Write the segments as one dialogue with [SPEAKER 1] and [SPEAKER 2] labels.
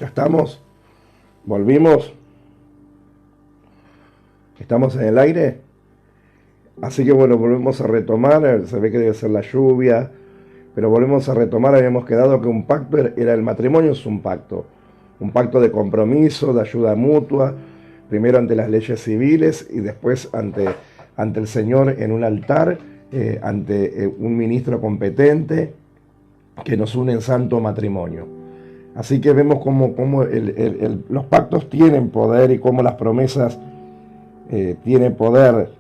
[SPEAKER 1] Ya estamos, volvimos, estamos en el aire. Así que bueno, volvemos a retomar, se ve que debe ser la lluvia, pero volvemos a retomar, habíamos quedado que un pacto era el matrimonio, es un pacto de compromiso, de ayuda mutua, primero ante las leyes civiles y después ante el Señor en un altar, ante un ministro competente que nos une en santo matrimonio. Así que vemos cómo los pactos tienen poder y cómo las promesas tienen poder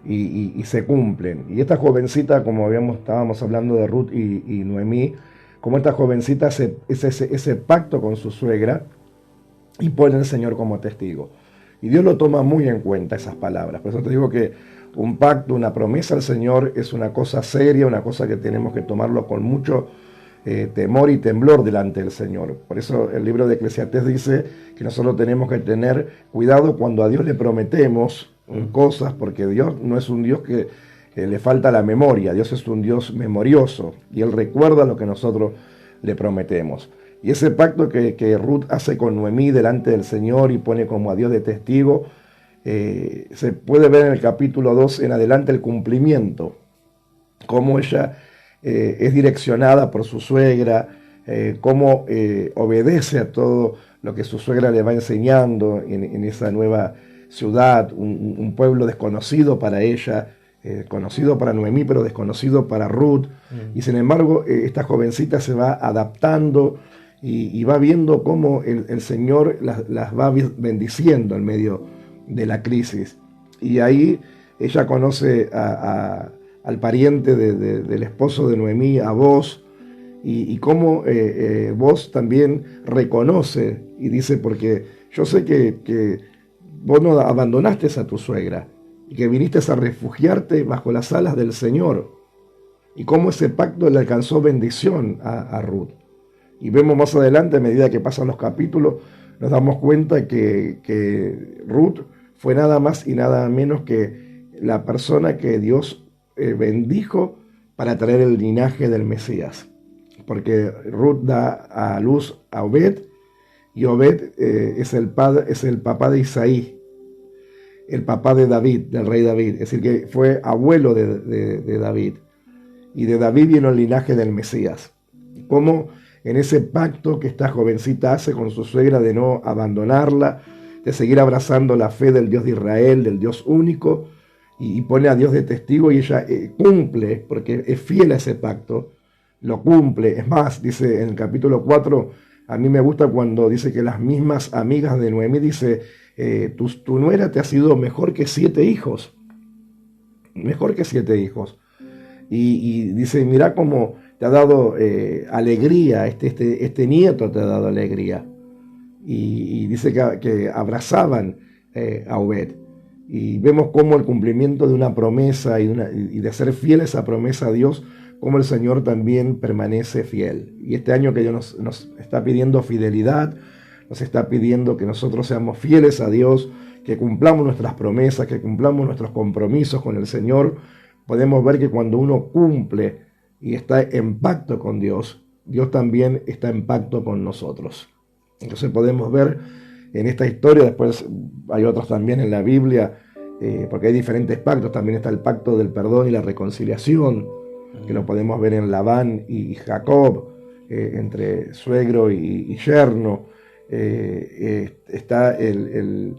[SPEAKER 1] y se cumplen. Y esta jovencita, como estábamos hablando de Ruth y Noemí, como esta jovencita hace ese pacto con su suegra y pone al Señor como testigo. Y Dios lo toma muy en cuenta, esas palabras. Por eso te digo que un pacto, una promesa al Señor es una cosa seria, una cosa que tenemos que tomarlo con mucho temor y temblor delante del Señor. Por eso el libro de Eclesiastés dice que nosotros tenemos que tener cuidado cuando a Dios le prometemos cosas, porque Dios no es un Dios que le falta la memoria. Dios es un Dios memorioso y Él recuerda lo que nosotros le prometemos. Y ese pacto que Ruth hace con Noemí delante del Señor y pone como a Dios de testigo, se puede ver en el capítulo 2 en adelante el cumplimiento, cómo ella es direccionada por su suegra, cómo obedece a todo lo que su suegra le va enseñando en esa nueva ciudad, un pueblo desconocido para ella, conocido para Noemí, pero desconocido para Ruth. Y sin embargo, esta jovencita se va adaptando y va viendo cómo el Señor las va bendiciendo en medio de la crisis. Y ahí ella conoce al pariente del esposo de Noemí, a Boaz, y cómo Boaz también reconoce y dice, porque yo sé que vos no abandonaste a tu suegra y que viniste a refugiarte bajo las alas del Señor, y cómo ese pacto le alcanzó bendición a Ruth. Y vemos más adelante, a medida que pasan los capítulos, nos damos cuenta que Ruth fue nada más y nada menos que la persona que Dios bendijo para traer el linaje del Mesías. Porque Ruth da a luz a Obed, y Obed es el papá de Isaí, el papá de David, del rey David. Es decir, que fue abuelo de David. Y de David vino el linaje del Mesías. Como en ese pacto que esta jovencita hace con su suegra de no abandonarla, de seguir abrazando la fe del Dios de Israel, del Dios único, y pone a Dios de testigo, y ella cumple, porque es fiel a ese pacto, lo cumple. Es más, dice en el capítulo 4, a mí me gusta cuando dice que las mismas amigas de Noemí dice, tu nuera te ha sido mejor que 7 hijos, mejor que 7 hijos. Y dice, mira cómo te ha dado alegría, este nieto te ha dado alegría. Y dice que abrazaban a Obed. Y vemos cómo el cumplimiento de una promesa y de ser fiel a esa promesa a Dios, cómo el Señor también permanece fiel. Y este año que Dios nos está pidiendo fidelidad, nos está pidiendo que nosotros seamos fieles a Dios, que cumplamos nuestras promesas, que cumplamos nuestros compromisos con el Señor. Podemos ver que cuando uno cumple y está en pacto con Dios, Dios también está en pacto con nosotros. Entonces podemos ver en esta historia, después hay otros también en la Biblia, porque hay diferentes pactos. También está el pacto del perdón y la reconciliación, que lo podemos ver en Labán y Jacob, entre suegro y yerno. Está el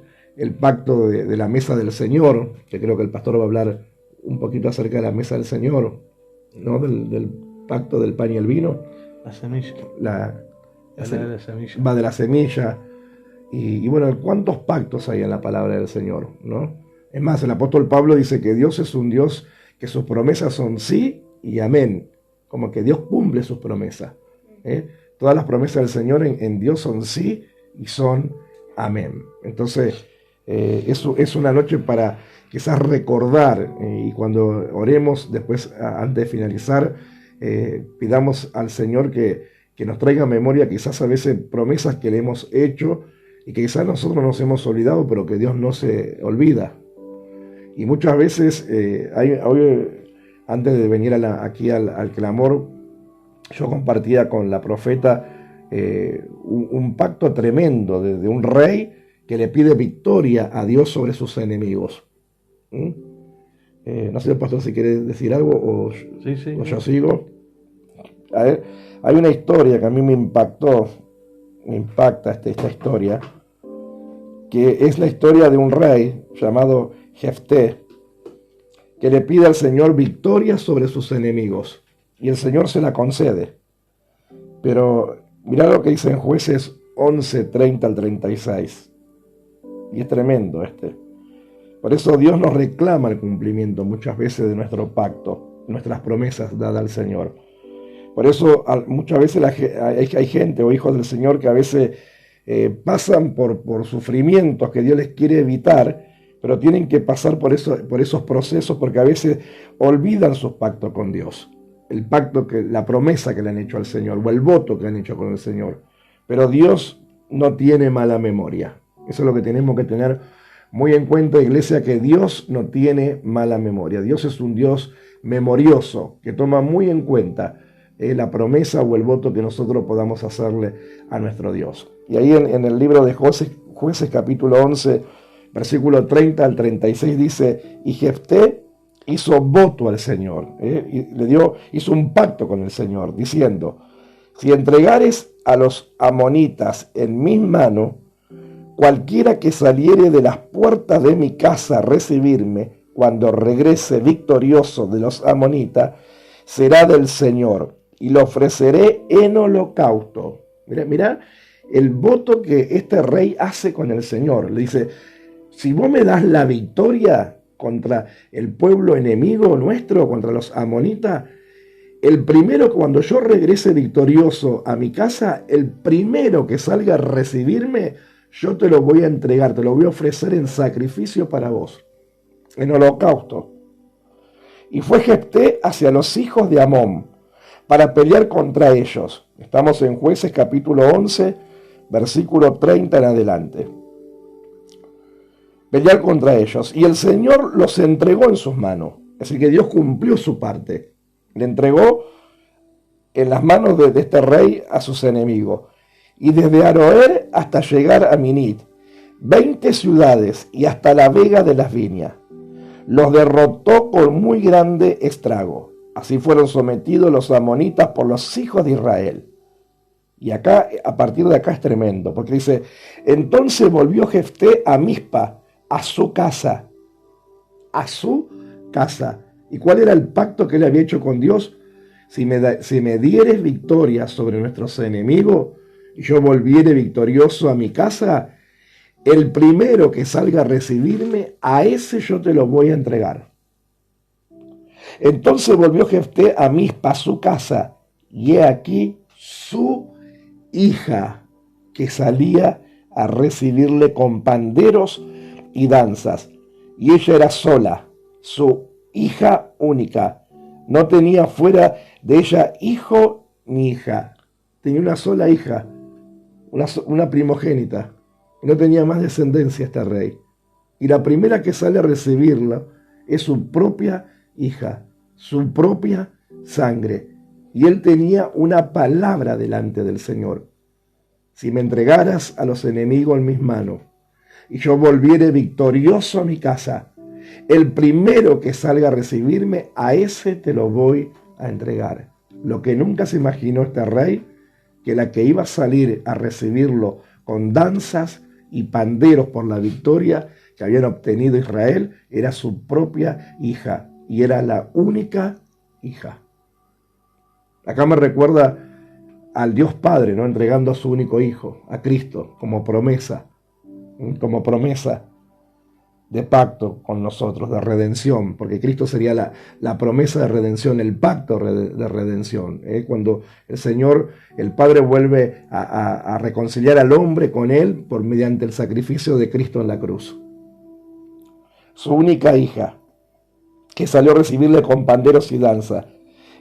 [SPEAKER 1] pacto de la mesa del Señor, que creo que el pastor va a hablar un poquito acerca de la mesa del Señor, ¿no? Del pacto del pan y el vino.
[SPEAKER 2] La semilla.
[SPEAKER 1] La semilla. Va de la semilla. Y bueno, ¿cuántos pactos hay en la palabra del Señor, ¿no? Es más, el apóstol Pablo dice que Dios es un Dios que sus promesas son sí y amén. Como que Dios cumple sus promesas. Todas las promesas del Señor en Dios son sí y son amén. Entonces, eso es una noche para quizás recordar, y cuando oremos después, antes de finalizar, pidamos al Señor que nos traiga a memoria quizás a veces promesas que le hemos hecho y que quizás nosotros nos hemos olvidado, pero que Dios no se olvida. Y muchas veces, antes de venir aquí al clamor, yo compartía con la profeta un pacto tremendo de un rey que le pide victoria a Dios sobre sus enemigos. ¿Mm? No sé, pastor, si quiere decir algo o yo sigo. A ver, hay una historia que a mí me impacta esta historia, que es la historia de un rey llamado Jefté, que le pide al Señor victoria sobre sus enemigos, y el Señor se la concede. Pero mirá lo que dice en Jueces 11, 30 al 36, y es tremendo Por eso Dios nos reclama el cumplimiento muchas veces de nuestro pacto, nuestras promesas dadas al Señor. Por eso muchas veces hay gente o hijos del Señor que a veces pasan por sufrimientos que Dios les quiere evitar, pero tienen que pasar por esos procesos porque a veces olvidan sus pactos con Dios. El pacto, la promesa que le han hecho al Señor o el voto que han hecho con el Señor. Pero Dios no tiene mala memoria. Eso es lo que tenemos que tener muy en cuenta, iglesia, que Dios no tiene mala memoria. Dios es un Dios memorioso que toma muy en cuenta la promesa o el voto que nosotros podamos hacerle a nuestro Dios. Y ahí en el libro de Jueces capítulo 11, versículo 30 al 36 dice, y Jefté hizo voto al Señor, y hizo un pacto con el Señor, diciendo, si entregares a los amonitas en mis manos, cualquiera que saliere de las puertas de mi casa a recibirme, cuando regrese victorioso de los amonitas, será del Señor, y lo ofreceré en holocausto. Mira el voto que este rey hace con el Señor. Le dice, si vos me das la victoria contra el pueblo enemigo nuestro, contra los amonitas, el primero, cuando yo regrese victorioso a mi casa, el primero que salga a recibirme, yo te lo voy a entregar, te lo voy a ofrecer en sacrificio para vos, en holocausto. Y fue Jefté hacia los hijos de Amón para pelear contra ellos. Estamos en Jueces capítulo 11, versículo 30 en adelante. Pelear contra ellos. Y el Señor los entregó en sus manos. Así que Dios cumplió su parte. Le entregó en las manos de este rey a sus enemigos. Y desde Aroer hasta llegar a Minit, 20 ciudades y hasta la vega de las viñas. Los derrotó con muy grande estrago. Así fueron sometidos los amonitas por los hijos de Israel. Y acá, a partir de acá es tremendo, porque dice, entonces volvió Jefté a Mizpa, a su casa. A su casa. ¿Y cuál era el pacto que él había hecho con Dios? Si me dieres victoria sobre nuestros enemigos, y yo volviere victorioso a mi casa, el primero que salga a recibirme, a ese yo te lo voy a entregar. Entonces volvió Jefté a Mizpa, a su casa, y he aquí su hija, que salía a recibirle con panderos y danzas. Y ella era sola, su hija única. No tenía fuera de ella hijo ni hija. Tenía una sola hija, una primogénita. No tenía más descendencia este rey. Y la primera que sale a recibirla es su propia hija, su propia sangre. Y él tenía una palabra delante del Señor. Si me entregaras a los enemigos en mis manos, y yo volviere victorioso a mi casa, el primero que salga a recibirme, a ese te lo voy a entregar. Lo que nunca se imaginó este rey, que la que iba a salir a recibirlo con danzas y panderos por la victoria que habían obtenido Israel, era su propia hija, y era la única hija. Acá me recuerda al Dios Padre, ¿no? Entregando a su único hijo, a Cristo, como promesa de pacto con nosotros, de redención, porque Cristo sería la promesa de redención, el pacto de redención. Cuando el Señor, el Padre, vuelve a reconciliar al hombre con Él mediante el sacrificio de Cristo en la cruz. Su única hija, que salió a recibirle con panderos y danza.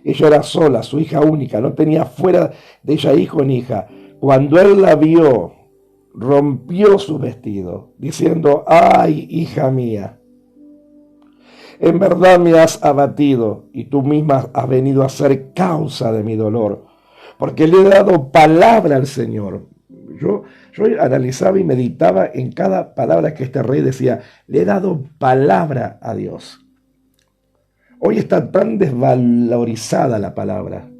[SPEAKER 1] Ella era sola, su hija única, no tenía fuera de ella hijo ni hija. Cuando él la vio, rompió su vestido, diciendo, ¡ay, hija mía! En verdad me has abatido, y tú misma has venido a ser causa de mi dolor, porque le he dado palabra al Señor. Yo analizaba y meditaba en cada palabra que este rey decía, le he dado palabra a Dios. Hoy está tan desvalorizada la palabra,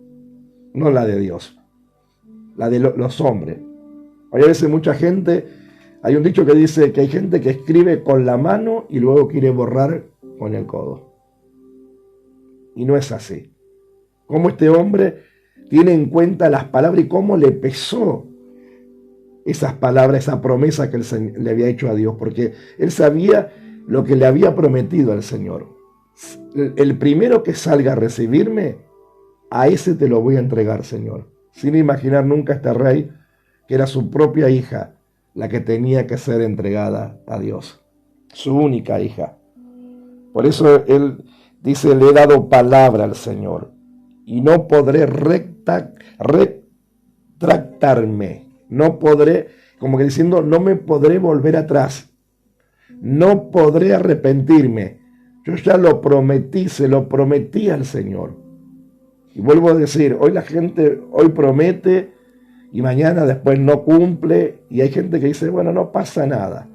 [SPEAKER 1] no la de Dios, la de los hombres. Hoy a veces mucha gente, hay un dicho que dice que hay gente que escribe con la mano y luego quiere borrar con el codo. Y no es así. Cómo este hombre tiene en cuenta las palabras y cómo le pesó esas palabras, esa promesa que el Señor le había hecho a Dios, porque él sabía lo que le había prometido al Señor. El primero que salga a recibirme, a ese te lo voy a entregar, Señor. Sin imaginar nunca a este rey que era su propia hija la que tenía que ser entregada a Dios, su única hija. Por eso él dice, le he dado palabra al Señor y no podré retractarme, no podré, como que diciendo, no me podré volver atrás, no podré arrepentirme. Yo ya lo prometí, se lo prometí al Señor. Y vuelvo a decir, hoy la gente hoy promete y mañana después no cumple, y hay gente que dice, bueno, no pasa nada,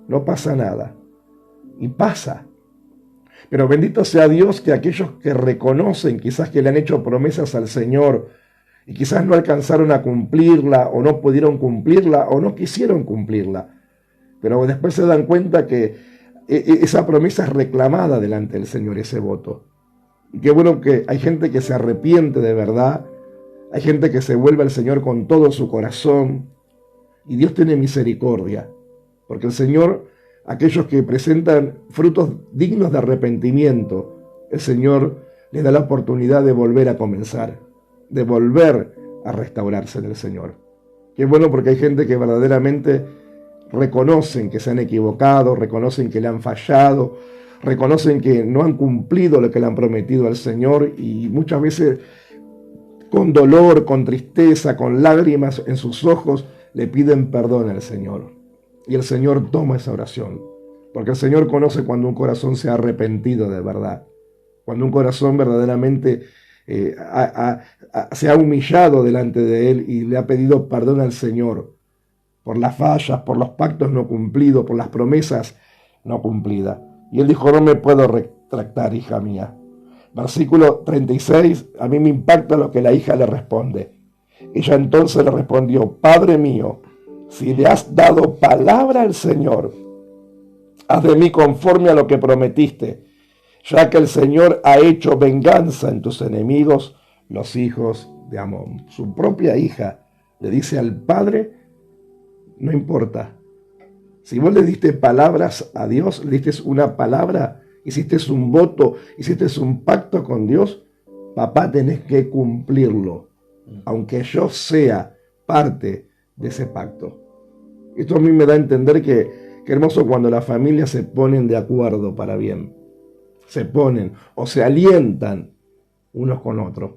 [SPEAKER 1] no pasa nada. Y pasa. Pero bendito sea Dios que aquellos que reconocen quizás que le han hecho promesas al Señor y quizás no alcanzaron a cumplirla o no pudieron cumplirla o no quisieron cumplirla, pero después se dan cuenta que esa promesa es reclamada delante del Señor, ese voto. Y qué bueno que hay gente que se arrepiente de verdad, hay gente que se vuelve al Señor con todo su corazón y Dios tiene misericordia, porque el Señor, aquellos que presentan frutos dignos de arrepentimiento, el Señor les da la oportunidad de volver a comenzar, de volver a restaurarse en el Señor. Qué bueno, porque hay gente que verdaderamente reconocen que se han equivocado, reconocen que le han fallado, reconocen que no han cumplido lo que le han prometido al Señor y muchas veces con dolor, con tristeza, con lágrimas en sus ojos le piden perdón al Señor. Y el Señor toma esa oración, porque el Señor conoce cuando un corazón se ha arrepentido de verdad, cuando un corazón verdaderamente se ha humillado delante de Él y le ha pedido perdón al Señor por las fallas, por los pactos no cumplidos, por las promesas no cumplidas. Y Él dijo, no me puedo retractar, hija mía. Versículo 36, a mí me impacta lo que la hija le responde. Ella entonces le respondió, Padre mío, si le has dado palabra al Señor, haz de mí conforme a lo que prometiste, ya que el Señor ha hecho venganza en tus enemigos, los hijos de Amón. Su propia hija le dice al padre, no importa. Si vos le diste palabras a Dios, le diste una palabra, hiciste un voto, hiciste un pacto con Dios, papá, tenés que cumplirlo, aunque yo sea parte de ese pacto. Esto a mí me da a entender que hermoso cuando las familias se ponen de acuerdo para bien. Se ponen o se alientan unos con otros,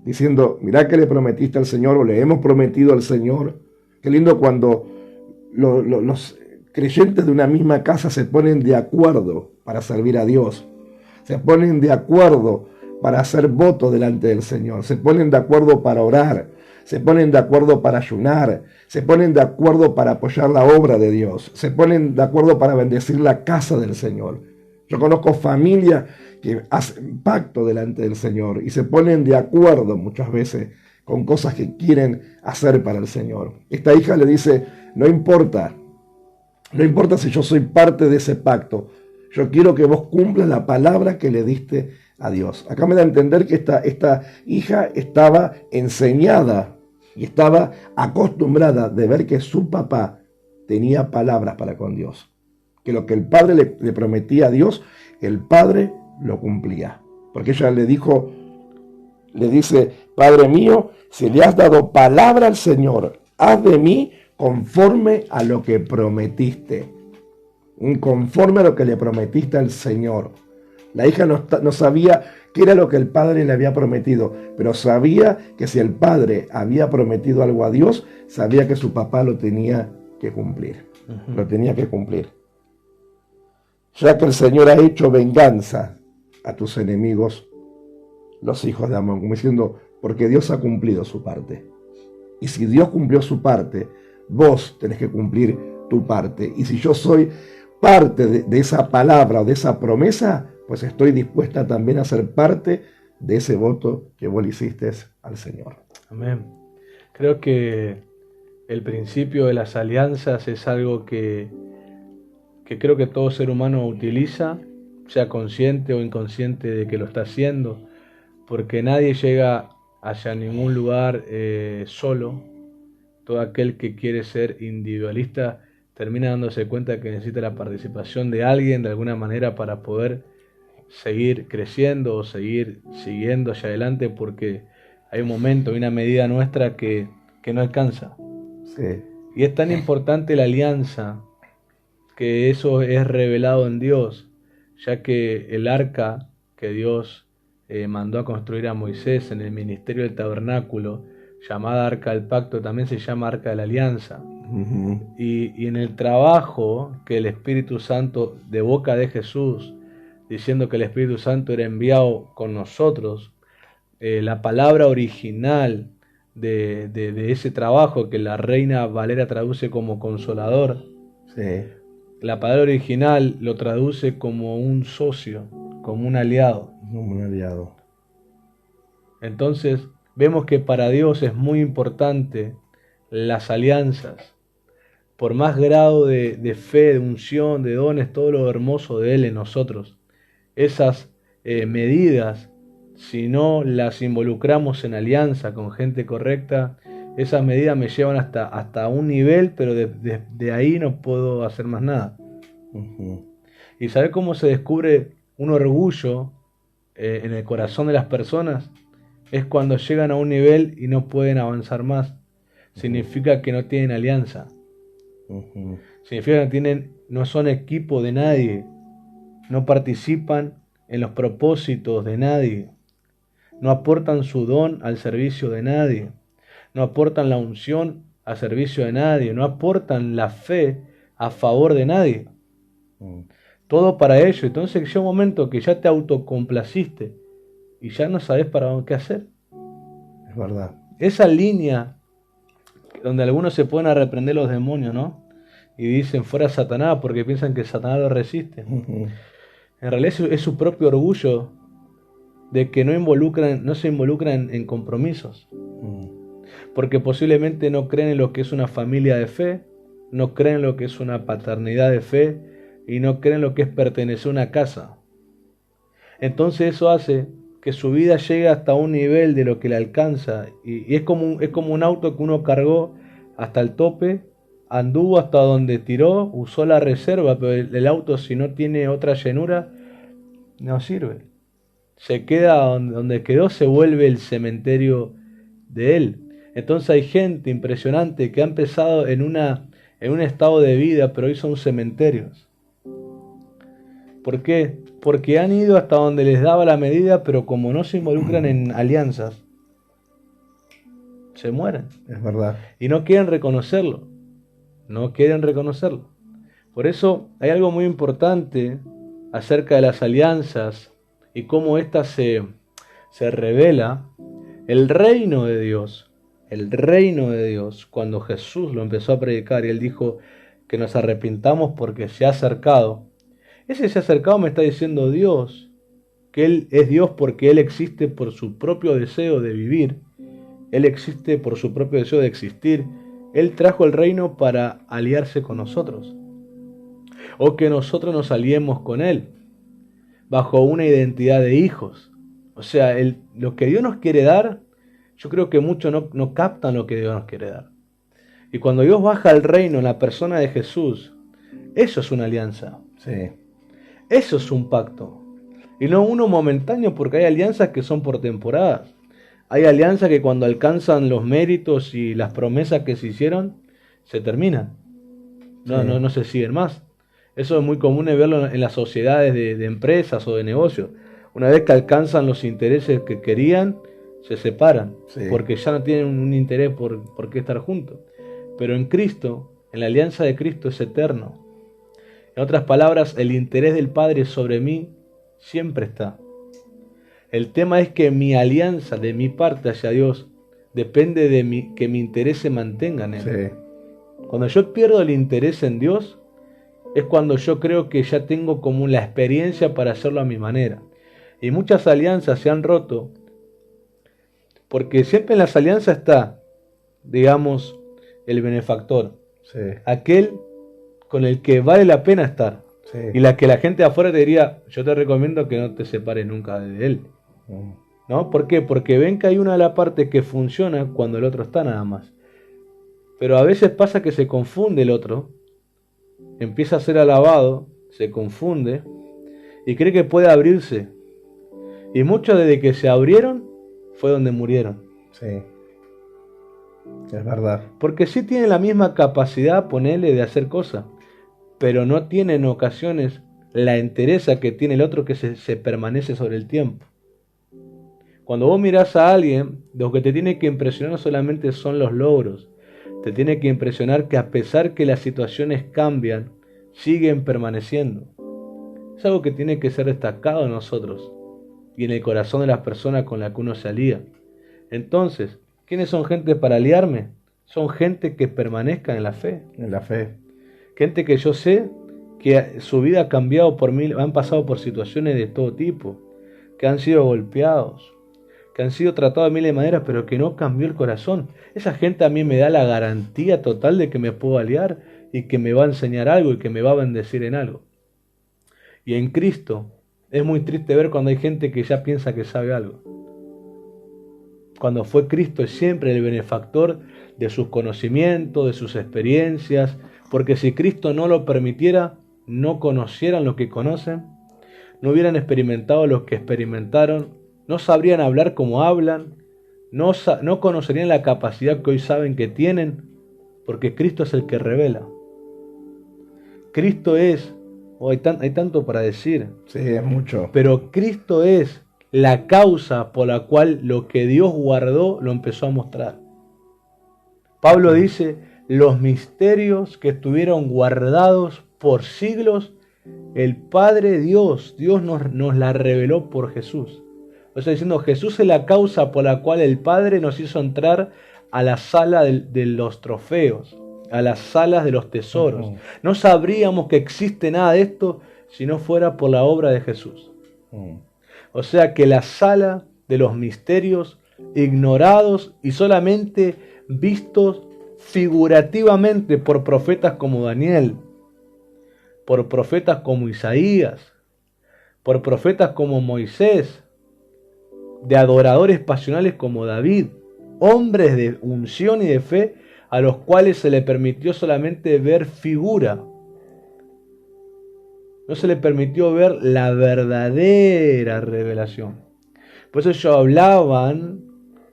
[SPEAKER 1] diciendo, mirá que le prometiste al Señor o le hemos prometido al Señor. Qué lindo cuando los creyentes de una misma casa se ponen de acuerdo para servir a Dios. Se ponen de acuerdo para hacer voto delante del Señor. Se ponen de acuerdo para orar. Se ponen de acuerdo para ayunar. Se ponen de acuerdo para apoyar la obra de Dios. Se ponen de acuerdo para bendecir la casa del Señor. Yo conozco familias que hacen pacto delante del Señor y se ponen de acuerdo muchas veces con cosas que quieren hacer para el Señor. Esta hija le dice, no importa si yo soy parte de ese pacto, yo quiero que vos cumplas la palabra que le diste a Dios. Acá me da a entender que esta hija estaba enseñada y estaba acostumbrada de ver que su papá tenía palabras para con Dios. Que lo que el padre le prometía a Dios, el padre lo cumplía. Porque ella le dice, Padre mío, si le has dado palabra al Señor, haz de mí conforme a lo que prometiste. Conforme a lo que le prometiste al Señor. La hija no sabía qué era lo que el padre le había prometido, pero sabía que si el padre había prometido algo a Dios, sabía que su papá lo tenía que cumplir. Lo tenía que cumplir. Ya que el Señor ha hecho venganza a tus enemigos, los hijos de Amón. Como diciendo, porque Dios ha cumplido su parte. Y si Dios cumplió su parte, vos tenés que cumplir tu parte. Y si yo soy parte de esa palabra o de esa promesa, pues estoy dispuesta también a ser parte de ese voto que vos le hiciste al Señor.
[SPEAKER 2] Amén. Creo que el principio de las alianzas es algo que creo que todo ser humano utiliza, sea consciente o inconsciente de que lo está haciendo, porque nadie llega hacia ningún lugar solo. Todo aquel que quiere ser individualista termina dándose cuenta que necesita la participación de alguien de alguna manera para poder seguir creciendo o seguir siguiendo hacia adelante, porque hay un momento, hay una medida nuestra que no alcanza.
[SPEAKER 1] Sí.
[SPEAKER 2] Y es tan importante la alianza que eso es revelado en Dios, ya que el arca que Dios mandó a construir a Moisés en el ministerio del tabernáculo, llamada Arca del Pacto, también se llama Arca de la Alianza.
[SPEAKER 1] Uh-huh.
[SPEAKER 2] Y en el trabajo que el Espíritu Santo, de boca de Jesús, diciendo que el Espíritu Santo era enviado con nosotros, la palabra original de ese trabajo, que la Reina Valera traduce como consolador,
[SPEAKER 1] Sí.
[SPEAKER 2] la palabra original lo traduce como un socio, como un aliado.
[SPEAKER 1] Como un aliado.
[SPEAKER 2] Entonces vemos que para Dios es muy importante las alianzas. Por más grado de fe, de unción, de dones, todo lo hermoso de Él en nosotros, esas medidas, si no las involucramos en alianza con gente correcta, esas medidas me llevan hasta un nivel, pero de ahí no puedo hacer más nada.
[SPEAKER 1] Uh-huh.
[SPEAKER 2] ¿Y saber cómo se descubre un orgullo en el corazón de las personas? Es cuando llegan a un nivel y no pueden avanzar más. Significa que no tienen alianza.
[SPEAKER 1] Uh-huh.
[SPEAKER 2] Significa que no son equipo de nadie. No participan en los propósitos de nadie. No aportan su don al servicio de nadie. No aportan la unción al servicio de nadie. No aportan la fe a favor de nadie. Todo para ello. Entonces llega un momento que ya te autocomplaciste y ya no sabes para qué hacer.
[SPEAKER 1] Es verdad.
[SPEAKER 2] Esa línea donde algunos se pueden a reprender los demonios, ¿no? Y dicen fuera Satanás porque piensan que Satanás lo resiste.
[SPEAKER 1] Uh-huh.
[SPEAKER 2] En realidad es su propio orgullo de que no se involucran en compromisos. Porque posiblemente no creen en lo que es una familia de fe, no creen en lo que es una paternidad de fe y no creen en lo que es pertenecer a una casa. Entonces eso hace que su vida llegue hasta un nivel de lo que le alcanza y es como un auto que uno cargó hasta el tope, anduvo hasta donde tiró, usó la reserva, pero el auto, si no tiene otra llenura, no sirve. Se queda donde quedó, se vuelve el cementerio de él. Entonces hay gente impresionante que ha empezado en un estado de vida, pero hoy son cementerios. ¿Por qué? Porque han ido hasta donde les daba la medida, pero como no se involucran en alianzas, se mueren.
[SPEAKER 1] Es verdad.
[SPEAKER 2] Y no quieren reconocerlo. No quieren reconocerlo. Por eso hay algo muy importante acerca de las alianzas y cómo ésta se revela. El reino de Dios, cuando Jesús lo empezó a predicar y Él dijo que nos arrepintamos porque se ha acercado. Ese se ha acercado me está diciendo Dios, que Él es Dios porque Él existe por su propio deseo de vivir. Él existe por su propio deseo de existir. Él trajo el reino para aliarse con nosotros. O que nosotros nos aliemos con Él, bajo una identidad de hijos. O sea, lo que Dios nos quiere dar, yo creo que muchos no captan lo que Dios nos quiere dar. Y cuando Dios baja al reino en la persona de Jesús, eso es una alianza.
[SPEAKER 1] Sí.
[SPEAKER 2] Eso es un pacto. Y no uno momentáneo, porque hay alianzas que son por temporadas. Hay alianzas que cuando alcanzan los méritos y las promesas que se hicieron, se terminan. No se siguen más. Eso es muy común de verlo en las sociedades de empresas o de negocios. Una vez que alcanzan los intereses que querían, se separan. Sí. Porque ya no tienen un interés por qué estar juntos. Pero en Cristo, en la alianza de Cristo, es eterno. En otras palabras, el interés del Padre sobre mí siempre está. El tema es que mi alianza de mi parte hacia Dios depende de que mi interés se mantenga en Él.
[SPEAKER 1] Sí.
[SPEAKER 2] Cuando yo pierdo el interés en Dios, es cuando yo creo que ya tengo como la experiencia para hacerlo a mi manera. Y muchas alianzas se han roto, porque siempre en las alianzas está, digamos, el benefactor,
[SPEAKER 1] Sí.
[SPEAKER 2] aquel con el que vale la pena estar.
[SPEAKER 1] Sí.
[SPEAKER 2] Y la que la gente de afuera te diría, yo te recomiendo que no te separes nunca de él. ¿No? ¿Por qué? Porque ven que hay una de las partes que funciona cuando el otro está nada más. Pero a veces pasa que se confunde el otro, empieza a ser alabado, se confunde y cree que puede abrirse. Y muchos desde que se abrieron fue donde murieron.
[SPEAKER 1] Sí. Es verdad.
[SPEAKER 2] Porque sí tienen la misma capacidad, ponele, de hacer cosas, pero no tienen en ocasiones la entereza que tiene el otro, que se permanece sobre el tiempo. Cuando vos mirás a alguien, lo que te tiene que impresionar no solamente son los logros, te tiene que impresionar que a pesar que las situaciones cambian, siguen permaneciendo. Es algo que tiene que ser destacado en nosotros y en el corazón de las personas con las que uno se alía. Entonces, ¿quiénes son gente para aliarme? Son gente que permanezca en la fe.
[SPEAKER 1] En la fe.
[SPEAKER 2] Gente que yo sé que su vida ha cambiado han pasado por situaciones de todo tipo, que han sido golpeados, que han sido tratados de miles de maneras, pero que no cambió el corazón. Esa gente a mí me da la garantía total de que me puedo aliar y que me va a enseñar algo y que me va a bendecir en algo. Y en Cristo es muy triste ver cuando hay gente que ya piensa que sabe algo. Cuando fue Cristo es siempre el benefactor de sus conocimientos, de sus experiencias, porque si Cristo no lo permitiera, no conocieran lo que conocen, no hubieran experimentado lo que experimentaron, no sabrían hablar como hablan, no conocerían la capacidad que hoy saben que tienen, porque Cristo es el que revela. Cristo es, hay tanto para decir,
[SPEAKER 1] Sí, es mucho.
[SPEAKER 2] pero Cristo es la causa por la cual lo que Dios guardó lo empezó a mostrar. Pablo dice, los misterios que estuvieron guardados por siglos, el Padre Dios nos la reveló por Jesús. O sea, diciendo, Jesús es la causa por la cual el Padre nos hizo entrar a la sala de los trofeos, a las salas de los tesoros. No sabríamos que existe nada de esto si no fuera por la obra de Jesús. O sea que la sala de los misterios ignorados y solamente vistos figurativamente por profetas como Daniel, por profetas como Isaías, por profetas como Moisés, de adoradores pasionales como David, hombres de unción y de fe a los cuales se le permitió solamente ver figura. No se le permitió ver la verdadera revelación. Por eso ellos hablaban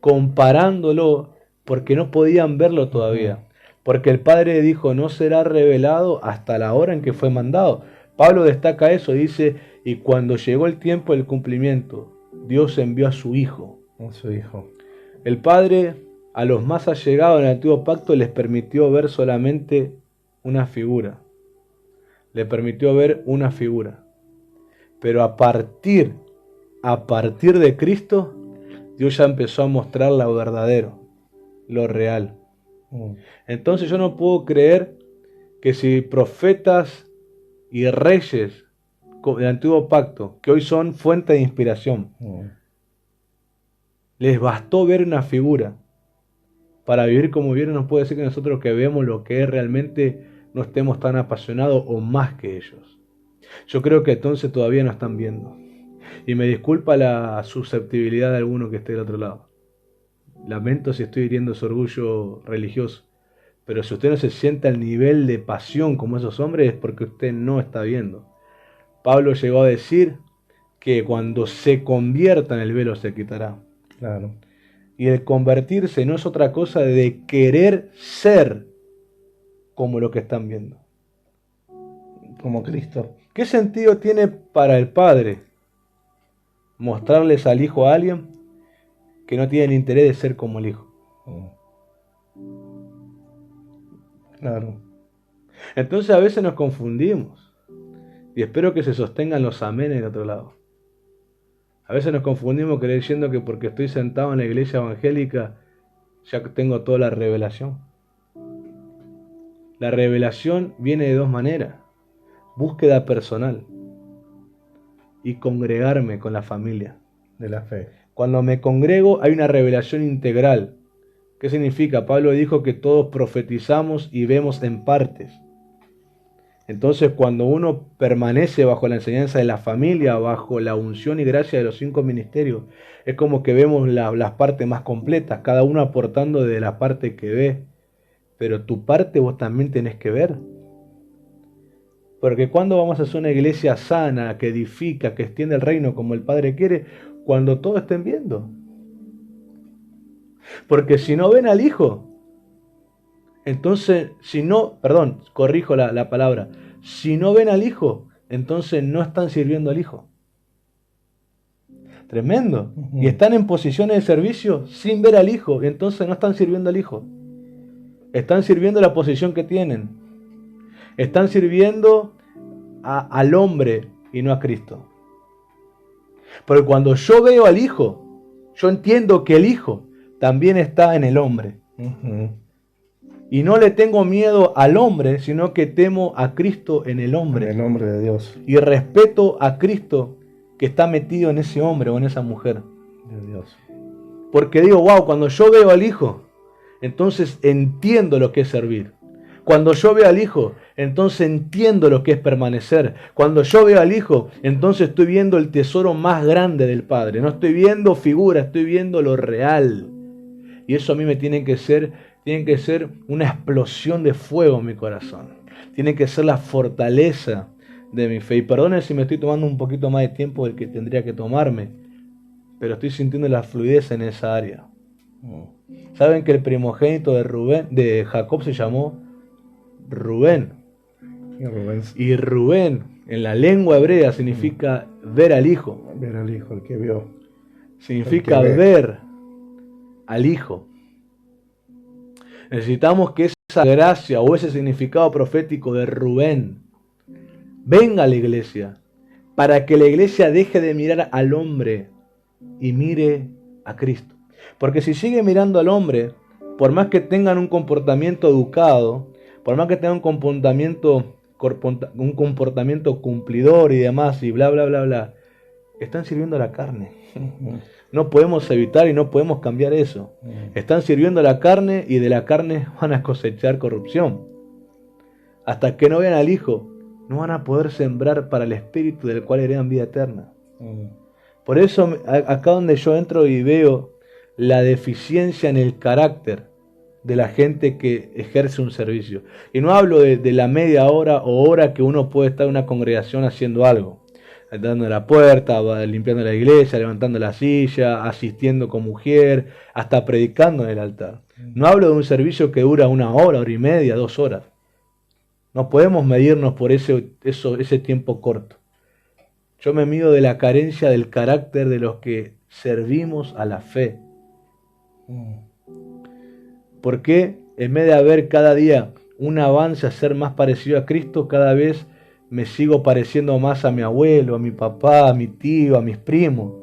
[SPEAKER 2] comparándolo porque no podían verlo todavía. Porque el Padre dijo, no será revelado hasta la hora en que fue mandado. Pablo destaca eso, dice, y cuando llegó el tiempo del cumplimiento, Dios envió a su Hijo.
[SPEAKER 1] A su Hijo.
[SPEAKER 2] El Padre, a los más allegados en el antiguo pacto, les permitió ver solamente una figura. Le permitió ver una figura. Pero a partir de Cristo, Dios ya empezó a mostrar lo verdadero, lo real. Entonces yo no puedo creer que si profetas y reyes del antiguo pacto, que hoy son fuente de inspiración, les bastó ver una figura para vivir como vivieron, no puede ser que nosotros que vemos lo que es realmente no estemos tan apasionados o más que ellos. Yo creo que entonces todavía no están viendo. Y me disculpa la susceptibilidad de alguno que esté del otro lado. Lamento si estoy hiriendo su orgullo religioso, pero si usted no se siente al nivel de pasión como esos hombres es porque usted no está viendo. Pablo llegó a decir que cuando se conviertan el velo se quitará.
[SPEAKER 1] Claro.
[SPEAKER 2] Y el convertirse no es otra cosa de querer ser como lo que están viendo.
[SPEAKER 1] Como Cristo.
[SPEAKER 2] ¿Qué sentido tiene para el Padre mostrarles al Hijo a alguien que no tiene el interés de ser como el Hijo?
[SPEAKER 1] Claro.
[SPEAKER 2] Entonces a veces nos confundimos. Y espero que se sostengan los amenes del otro lado. A veces nos confundimos creyendo que porque estoy sentado en la iglesia evangélica ya tengo toda la revelación. La revelación viene de dos maneras: búsqueda personal y congregarme con la familia
[SPEAKER 1] de la fe.
[SPEAKER 2] Cuando me congrego hay una revelación integral. ¿Qué significa? Pablo dijo que todos profetizamos y vemos en partes. Entonces, cuando uno permanece bajo la enseñanza de la familia, bajo la unción y gracia de los 5 ministerios, es como que vemos las partes más completas, cada uno aportando de la parte que ve. Pero tu parte vos también tenés que ver. Porque cuando vamos a hacer una iglesia sana, que edifica, que extiende el reino como el Padre quiere, cuando todos estén viendo. Porque si no ven al Hijo, entonces, corrijo la palabra, si no ven al Hijo, entonces no están sirviendo al Hijo. Tremendo. Y están en posiciones de servicio sin ver al Hijo, y entonces no están sirviendo al Hijo. Están sirviendo la posición que tienen. Están sirviendo al hombre y no a Cristo. Porque cuando yo veo al Hijo, yo entiendo que el Hijo también está en el hombre. Y no le tengo miedo al hombre, sino que temo a Cristo en el hombre.
[SPEAKER 1] En el nombre de Dios.
[SPEAKER 2] Y respeto a Cristo que está metido en ese hombre o en esa mujer.
[SPEAKER 1] De Dios.
[SPEAKER 2] Porque digo, wow, cuando yo veo al Hijo, entonces entiendo lo que es servir. Cuando yo veo al Hijo, entonces entiendo lo que es permanecer. Cuando yo veo al Hijo, entonces estoy viendo el tesoro más grande del Padre. No estoy viendo figura, estoy viendo lo real. Y eso a mí me tiene que ser una explosión de fuego en mi corazón. Tiene que ser la fortaleza de mi fe. Y perdonen si me estoy tomando un poquito más de tiempo del que tendría que tomarme, pero estoy sintiendo la fluidez en esa área. ¿Saben que el primogénito de Jacob se llamó Rubén? Y Rubén en la lengua hebrea significa ver al Hijo.
[SPEAKER 1] Ver al Hijo, el que vio.
[SPEAKER 2] Significa ver al Hijo. Necesitamos que esa gracia o ese significado profético de Rubén venga a la iglesia, para que la iglesia deje de mirar al hombre y mire a Cristo. Porque si sigue mirando al hombre, por más que tengan un comportamiento educado, por más que tengan un comportamiento cumplidor y demás, y bla, bla, bla, bla, están sirviendo a la carne. No podemos evitar y no podemos cambiar eso. Están sirviendo a la carne y de la carne van a cosechar corrupción. Hasta que no vean al Hijo, no van a poder sembrar para el Espíritu del cual heredan vida eterna. Por eso acá donde yo entro y veo la deficiencia en el carácter de la gente que ejerce un servicio. Y no hablo de la media hora o hora que uno puede estar en una congregación haciendo algo. Dando la puerta, limpiando la iglesia, levantando la silla, asistiendo con mujer, hasta predicando en el altar. No hablo de un servicio que dura 1 hora, 1 hora y media, 2 horas. No podemos medirnos por ese tiempo corto. Yo me mido de la carencia del carácter de los que servimos a la fe. Porque en vez de haber cada día un avance a ser más parecido a Cristo, cada vez me sigo pareciendo más a mi abuelo, a mi papá, a mi tío, a mis primos.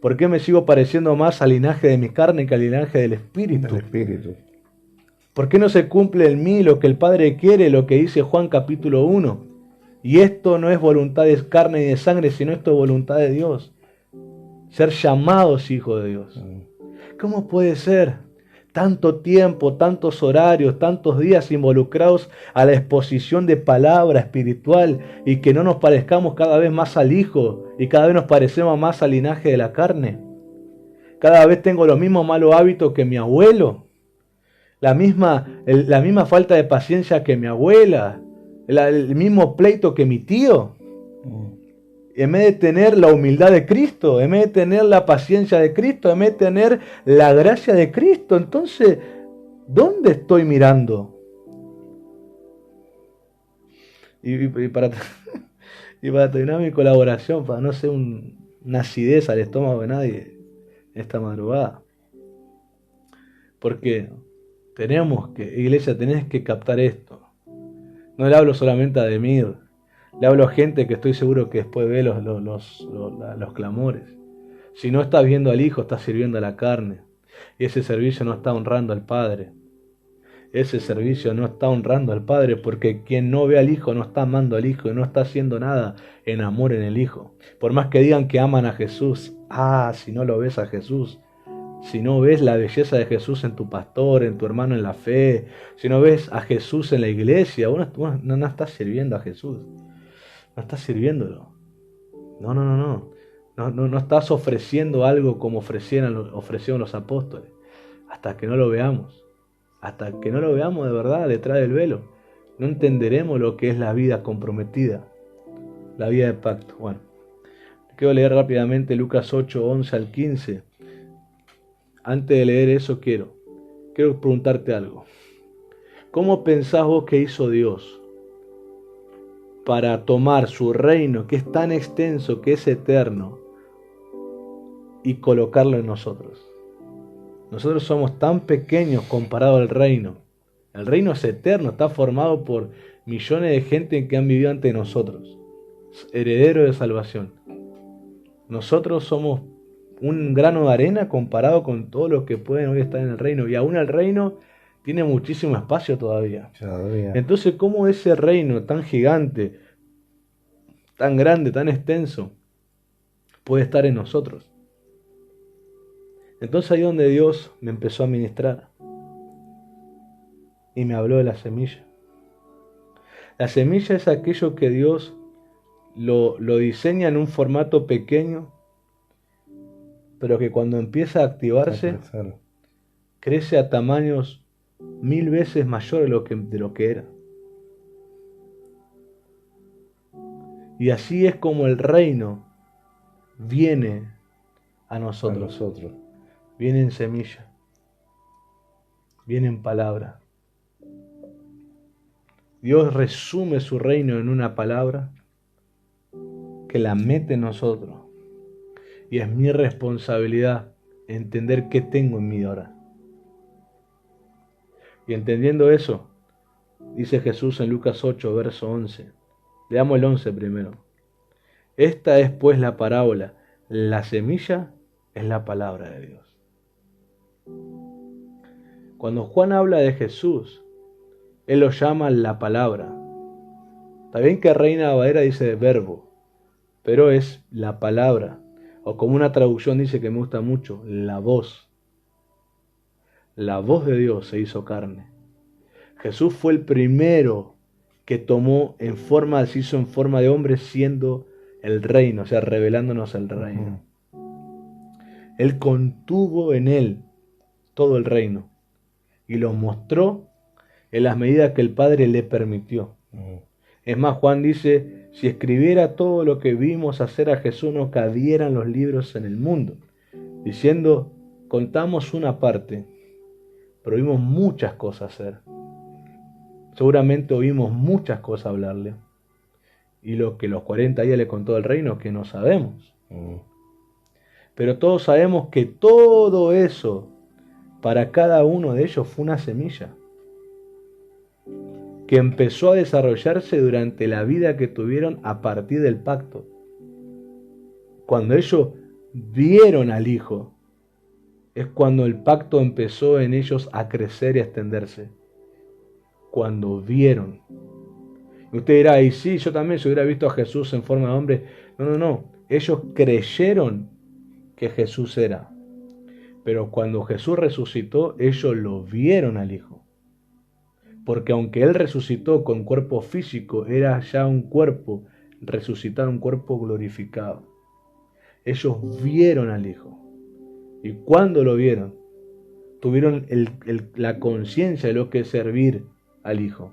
[SPEAKER 2] ¿Por qué me sigo pareciendo más al linaje de mi carne que al linaje del Espíritu? ¿Por qué no se cumple en mí lo que el Padre quiere, lo que dice Juan capítulo 1? Y esto no es voluntad de carne y de sangre, sino esto es voluntad de Dios. Ser llamados hijos de Dios. ¿Cómo puede ser? Tanto tiempo, tantos horarios, tantos días involucrados a la exposición de palabra espiritual y que no nos parezcamos cada vez más al Hijo y cada vez nos parecemos más al linaje de la carne. Cada vez tengo los mismos malos hábitos que mi abuelo, la misma falta de paciencia que mi abuela, el mismo pleito que mi tío. En vez de tener la humildad de Cristo, en vez de tener la paciencia de Cristo, en vez de tener la gracia de Cristo, entonces, ¿dónde estoy mirando? Y para terminar mi colaboración, para no ser una acidez al estómago de nadie esta madrugada. Porque iglesia, tenés que captar esto. No le hablo solamente a Ademir, Le hablo a gente que estoy seguro que después ve los clamores. Si no estás viendo al Hijo, estás sirviendo a la carne. Y ese servicio no está honrando al Padre. Ese servicio no está honrando al Padre, porque quien no ve al Hijo no está amando al Hijo y no está haciendo nada en amor en el Hijo. Por más que digan que aman a Jesús, si no lo ves a Jesús, si no ves la belleza de Jesús en tu pastor, en tu hermano en la fe, si no ves a Jesús en la iglesia, vos no estás sirviendo a Jesús. No estás sirviéndolo. No estás ofreciendo algo como ofrecieron los apóstoles. Hasta que no lo veamos. Hasta que no lo veamos de verdad detrás del velo, no entenderemos lo que es la vida comprometida, la vida de pacto. Bueno, quiero leer rápidamente Lucas 8, 11 al 15. Antes de leer eso quiero preguntarte algo. ¿Cómo pensás vos que hizo Dios para tomar su reino, que es tan extenso, que es eterno, y colocarlo en nosotros? Nosotros somos tan pequeños comparado al reino. El reino es eterno, está formado por millones de gente que han vivido ante nosotros, herederos de salvación. Nosotros somos un grano de arena comparado con todos los que pueden hoy estar en el reino. Y aún el reino tiene muchísimo espacio todavía. Entonces, ¿cómo ese reino tan gigante, tan grande, tan extenso, puede estar en nosotros? Entonces ahí donde Dios me empezó a ministrar y me habló de la semilla. La semilla es aquello que Dios lo diseña en un formato pequeño, pero que cuando empieza a activarse, crece a tamaños 1000 veces mayores de lo que era. Y así es como el reino viene a nosotros. Viene en semilla, viene en palabra. Dios resume su reino en una palabra que la mete en nosotros. Y es mi responsabilidad entender qué tengo en mí ahora. Y entendiendo eso, dice Jesús en Lucas 8, verso 11. Leamos el 11 primero. Esta es pues la parábola. La semilla es la palabra de Dios. Cuando Juan habla de Jesús, él lo llama la palabra. Está bien que Reina Valera dice verbo, pero es la palabra. O como una traducción dice que me gusta mucho, la voz. La voz de Dios se hizo carne. Jesús fue el primero que tomó se hizo en forma de hombre, siendo el reino, o sea, revelándonos el reino. Él contuvo en él todo el reino y lo mostró en las medidas que el Padre le permitió. Es más, Juan dice, si escribiera todo lo que vimos hacer a Jesús, no cabieran los libros en el mundo. Diciendo, contamos una parte, pero vimos muchas cosas hacer. Seguramente oímos muchas cosas hablarle. Y lo que los 40 días le contó del reino, que no sabemos. Pero todos sabemos que todo eso, para cada uno de ellos, fue una semilla que empezó a desarrollarse durante la vida que tuvieron a partir del pacto. Cuando ellos vieron al Hijo, es cuando el pacto empezó en ellos a crecer y a extenderse. Cuando vieron. Y usted dirá, y sí, yo también, si hubiera visto a Jesús en forma de hombre. No. Ellos creyeron que Jesús era. Pero cuando Jesús resucitó, ellos lo vieron al Hijo. Porque aunque Él resucitó con cuerpo físico, era ya un cuerpo resucitado, un cuerpo glorificado. Ellos vieron al Hijo. Y cuando lo vieron, tuvieron la conciencia de lo que es servir al Hijo.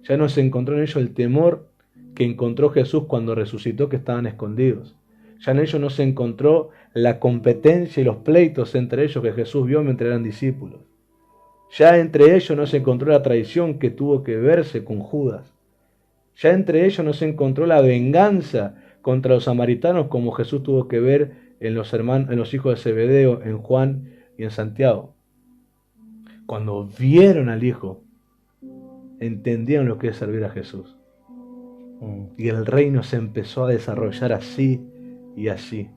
[SPEAKER 2] Ya no se encontró en ellos el temor que encontró Jesús cuando resucitó, que estaban escondidos. Ya en ellos no se encontró la competencia y los pleitos entre ellos que Jesús vio mientras eran discípulos. Ya entre ellos no se encontró la traición que tuvo que verse con Judas. Ya entre ellos no se encontró la venganza contra los samaritanos como Jesús tuvo que ver en los hijos de Zebedeo, en Juan y en Santiago. Cuando vieron al Hijo, entendieron lo que es servir a Jesús. Y el reino se empezó a desarrollar así y así.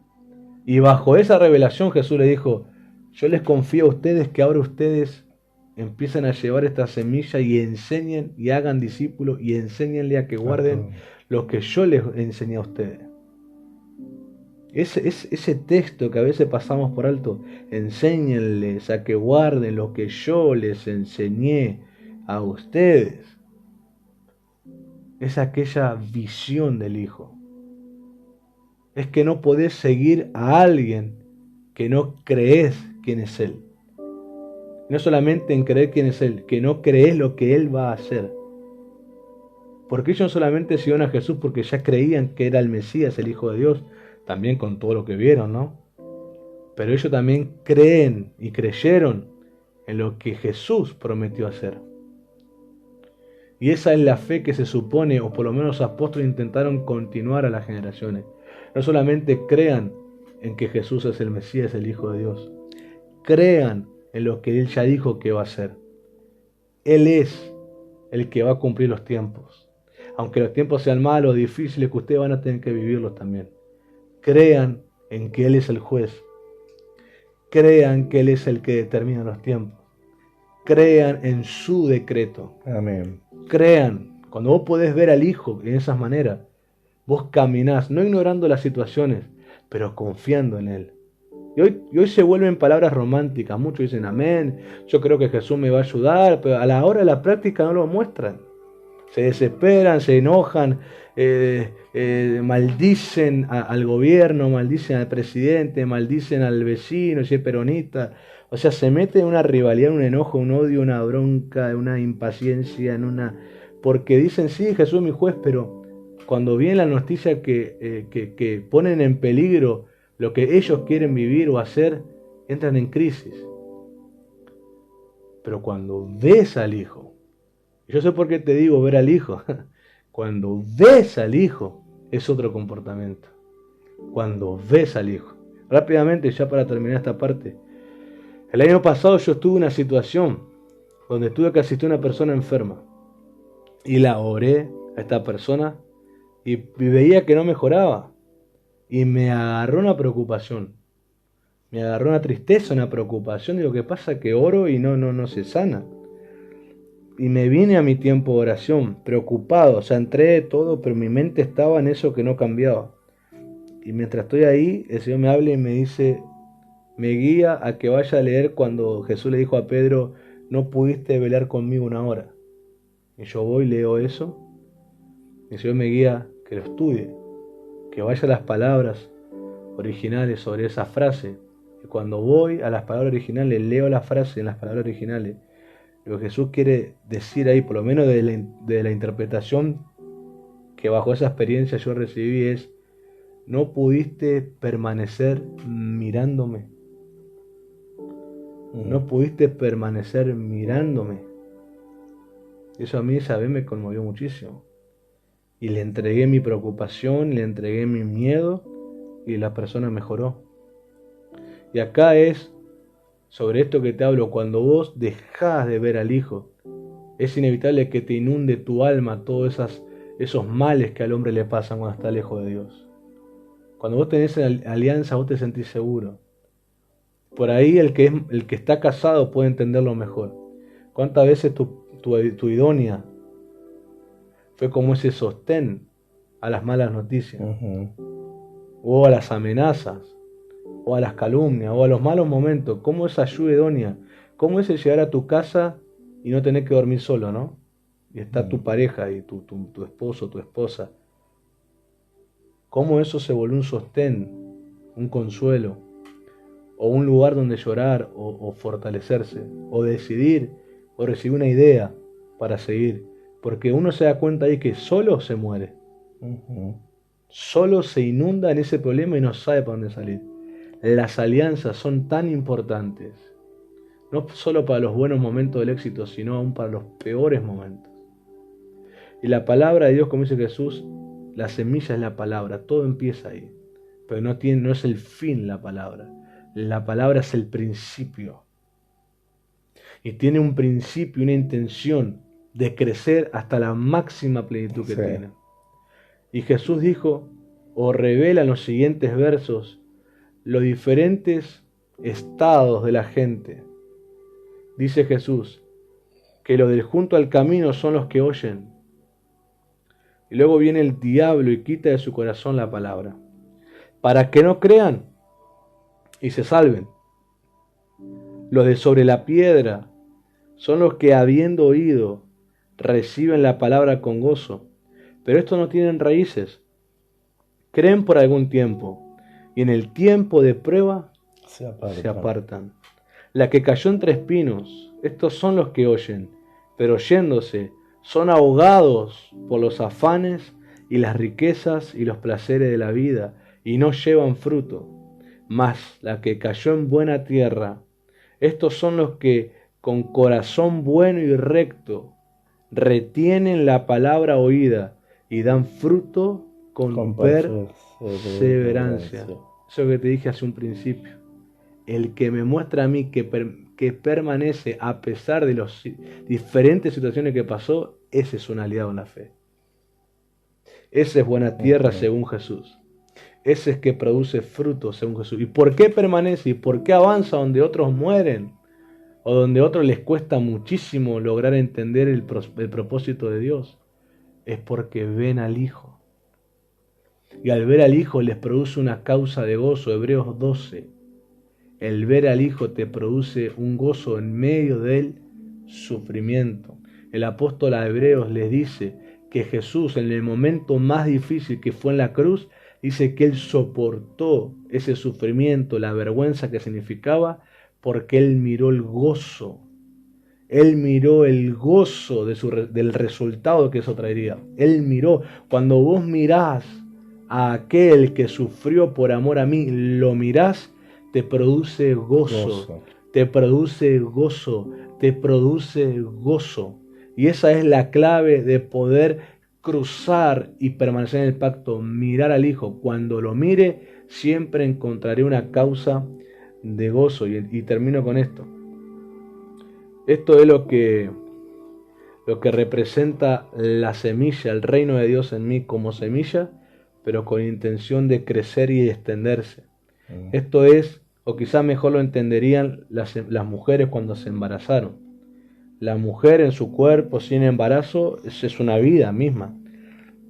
[SPEAKER 2] Y bajo esa revelación Jesús le dijo, yo les confío a ustedes que ahora ustedes empiecen a llevar esta semilla y enseñen y hagan discípulos y enséñenle a que guarden lo que yo les enseñé a ustedes. Ese texto que a veces pasamos por alto, enséñenles a que guarden lo que yo les enseñé a ustedes. Es aquella visión del Hijo. Es que no podés seguir a alguien que no crees quién es Él. No solamente en creer quién es Él, que no crees lo que Él va a hacer. Porque ellos no solamente siguieron a Jesús porque ya creían que era el Mesías, el Hijo de Dios, también con todo lo que vieron, ¿no? Pero ellos también creen y creyeron en lo que Jesús prometió hacer. Y esa es la fe que se supone, o por lo menos los apóstoles intentaron continuar a las generaciones. No solamente crean en que Jesús es el Mesías, el Hijo de Dios. Crean en lo que Él ya dijo que va a hacer. Él es el que va a cumplir los tiempos. Aunque los tiempos sean malos, difíciles, que ustedes van a tener que vivirlos también. Crean en que Él es el juez. Crean que Él es el que determina los tiempos. Crean en su decreto.
[SPEAKER 1] Amén.
[SPEAKER 2] Crean. Cuando vos podés ver al Hijo en esas maneras, vos caminás, no ignorando las situaciones, pero confiando en Él. Y hoy se vuelven palabras románticas. Muchos dicen amén, yo creo que Jesús me va a ayudar, pero a la hora de la práctica no lo muestran. Se desesperan, se enojan, maldicen al gobierno, maldicen al presidente, maldicen al vecino, si es peronista. O sea, se meten en una rivalidad, un enojo, un odio, una bronca, una impaciencia, porque dicen, sí, Jesús es mi juez, pero cuando viene la noticia que ponen en peligro lo que ellos quieren vivir o hacer, entran en crisis. Pero cuando ves al Hijo, yo sé por qué te digo ver al Hijo, cuando ves al Hijo es otro comportamiento. Cuando ves al Hijo. Rápidamente, ya para terminar esta parte. El año pasado yo estuve en una situación donde tuve que asistir a una persona enferma. Y la oré a esta persona y veía que no mejoraba. Y me agarró una preocupación. Me agarró una tristeza, una preocupación. Y lo que pasa es que oro y no se sana. Y me vine a mi tiempo de oración, preocupado. O sea, entré de todo, pero mi mente estaba en eso que no cambiaba. Y mientras estoy ahí, el Señor me habla y me dice, me guía a que vaya a leer cuando Jesús le dijo a Pedro, no pudiste velar conmigo una hora. Y yo voy, leo eso. Y el Señor me guía que lo estudie, que vaya a las palabras originales sobre esa frase. Y cuando voy a las palabras originales, leo la frase en las palabras originales. Lo que Jesús quiere decir ahí, por lo menos de la interpretación que bajo esa experiencia yo recibí es, no pudiste permanecer mirándome. No pudiste permanecer mirándome. Eso a mí esa vez me conmovió muchísimo. Y le entregué mi preocupación, le entregué mi miedo y la persona mejoró. Y acá es sobre esto que te hablo, cuando vos dejás de ver al Hijo, es inevitable que te inunde tu alma todos esos males que al hombre le pasan cuando está lejos de Dios. Cuando vos tenés alianza, vos te sentís seguro. Por ahí el que está casado puede entenderlo mejor. ¿Cuántas veces tu idónea fue como ese sostén a las malas noticias? O a las amenazas, o a las calumnias, o a los malos momentos. ¿Cómo es ayuda idónea? ¿Cómo es el llegar a tu casa y no tener que dormir solo, no? Y está tu pareja y tu esposo, tu esposa. ¿Cómo eso se volvió un sostén, un consuelo, o un lugar donde llorar, o fortalecerse, o decidir, o recibir una idea para seguir? Porque uno se da cuenta ahí que solo se muere. Solo se inunda en ese problema y no sabe para dónde salir. Las alianzas son tan importantes, no solo para los buenos momentos del éxito, sino aún para los peores momentos. Y la palabra de Dios, como dice Jesús, la semilla es la palabra, todo empieza ahí. Pero no es el fin la palabra es el principio. Y tiene un principio, una intención de crecer hasta la máxima plenitud que tiene. Y Jesús dijo, o revela en los siguientes versos, los diferentes estados de la gente. Dice Jesús, que los del junto al camino son los que oyen. Y luego viene el diablo y quita de su corazón la palabra, para que no crean y se salven. Los de sobre la piedra son los que, habiendo oído, reciben la palabra con gozo, pero estos no tienen raíces. Creen por algún tiempo, y en el tiempo de prueba se apartan. La que cayó entre espinos, estos son los que oyen, pero oyéndose, son ahogados por los afanes y las riquezas y los placeres de la vida, y no llevan fruto. Mas la que cayó en buena tierra, estos son los que con corazón bueno y recto retienen la palabra oída y dan fruto con perseverancia. Eso que te dije hace un principio. El que me muestra a mí que permanece a pesar de las diferentes situaciones que pasó, ese es un aliado en la fe. Ese es buena tierra según Jesús. Ese es que produce frutos según Jesús. ¿Y por qué permanece? ¿Y por qué avanza donde otros mueren? O donde a otros les cuesta muchísimo lograr entender el propósito de Dios. Es porque ven al Hijo. Y al ver al Hijo les produce una causa de gozo. Hebreos 12. El ver al Hijo te produce un gozo en medio del sufrimiento. El apóstol a Hebreos les dice que Jesús, en el momento más difícil que fue en la cruz, dice que Él soportó ese sufrimiento, la vergüenza que significaba, porque Él miró el gozo. Él miró el gozo del resultado que eso traería. Él miró, cuando vos mirás a aquel que sufrió por amor a mí, lo mirás, te produce gozo, te produce gozo, te produce gozo. Y esa es la clave de poder cruzar y permanecer en el pacto, mirar al Hijo. Cuando lo mire, siempre encontraré una causa de gozo. Y termino con esto. Esto es lo que representa la semilla, el reino de Dios en mí como semilla, pero con intención de crecer y extenderse. Esto es, o quizás mejor lo entenderían las mujeres cuando se embarazaron. La mujer en su cuerpo sin embarazo es una vida misma.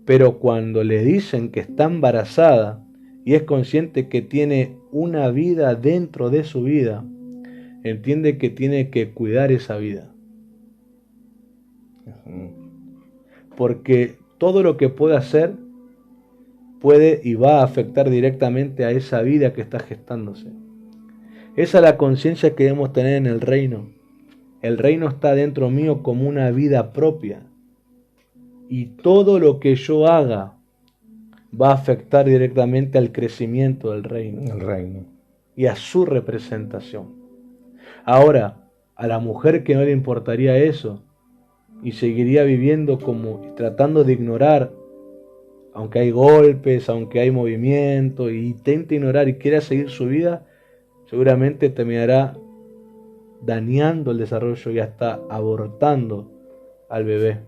[SPEAKER 2] Pero cuando le dicen que está embarazada y es consciente que tiene una vida dentro de su vida, entiende que tiene que cuidar esa vida. Porque todo lo que puede hacer puede y va a afectar directamente a esa vida que está gestándose. Esa es la conciencia que debemos tener en el reino. El reino está dentro mío como una vida propia. Y todo lo que yo haga va a afectar directamente al crecimiento del reino.
[SPEAKER 1] El reino.
[SPEAKER 2] Y a su representación. Ahora, a la mujer que no le importaría eso y seguiría viviendo como tratando de ignorar, aunque hay golpes, aunque hay movimiento, y intenta ignorar y quiera seguir su vida, seguramente terminará dañando el desarrollo y hasta abortando al bebé.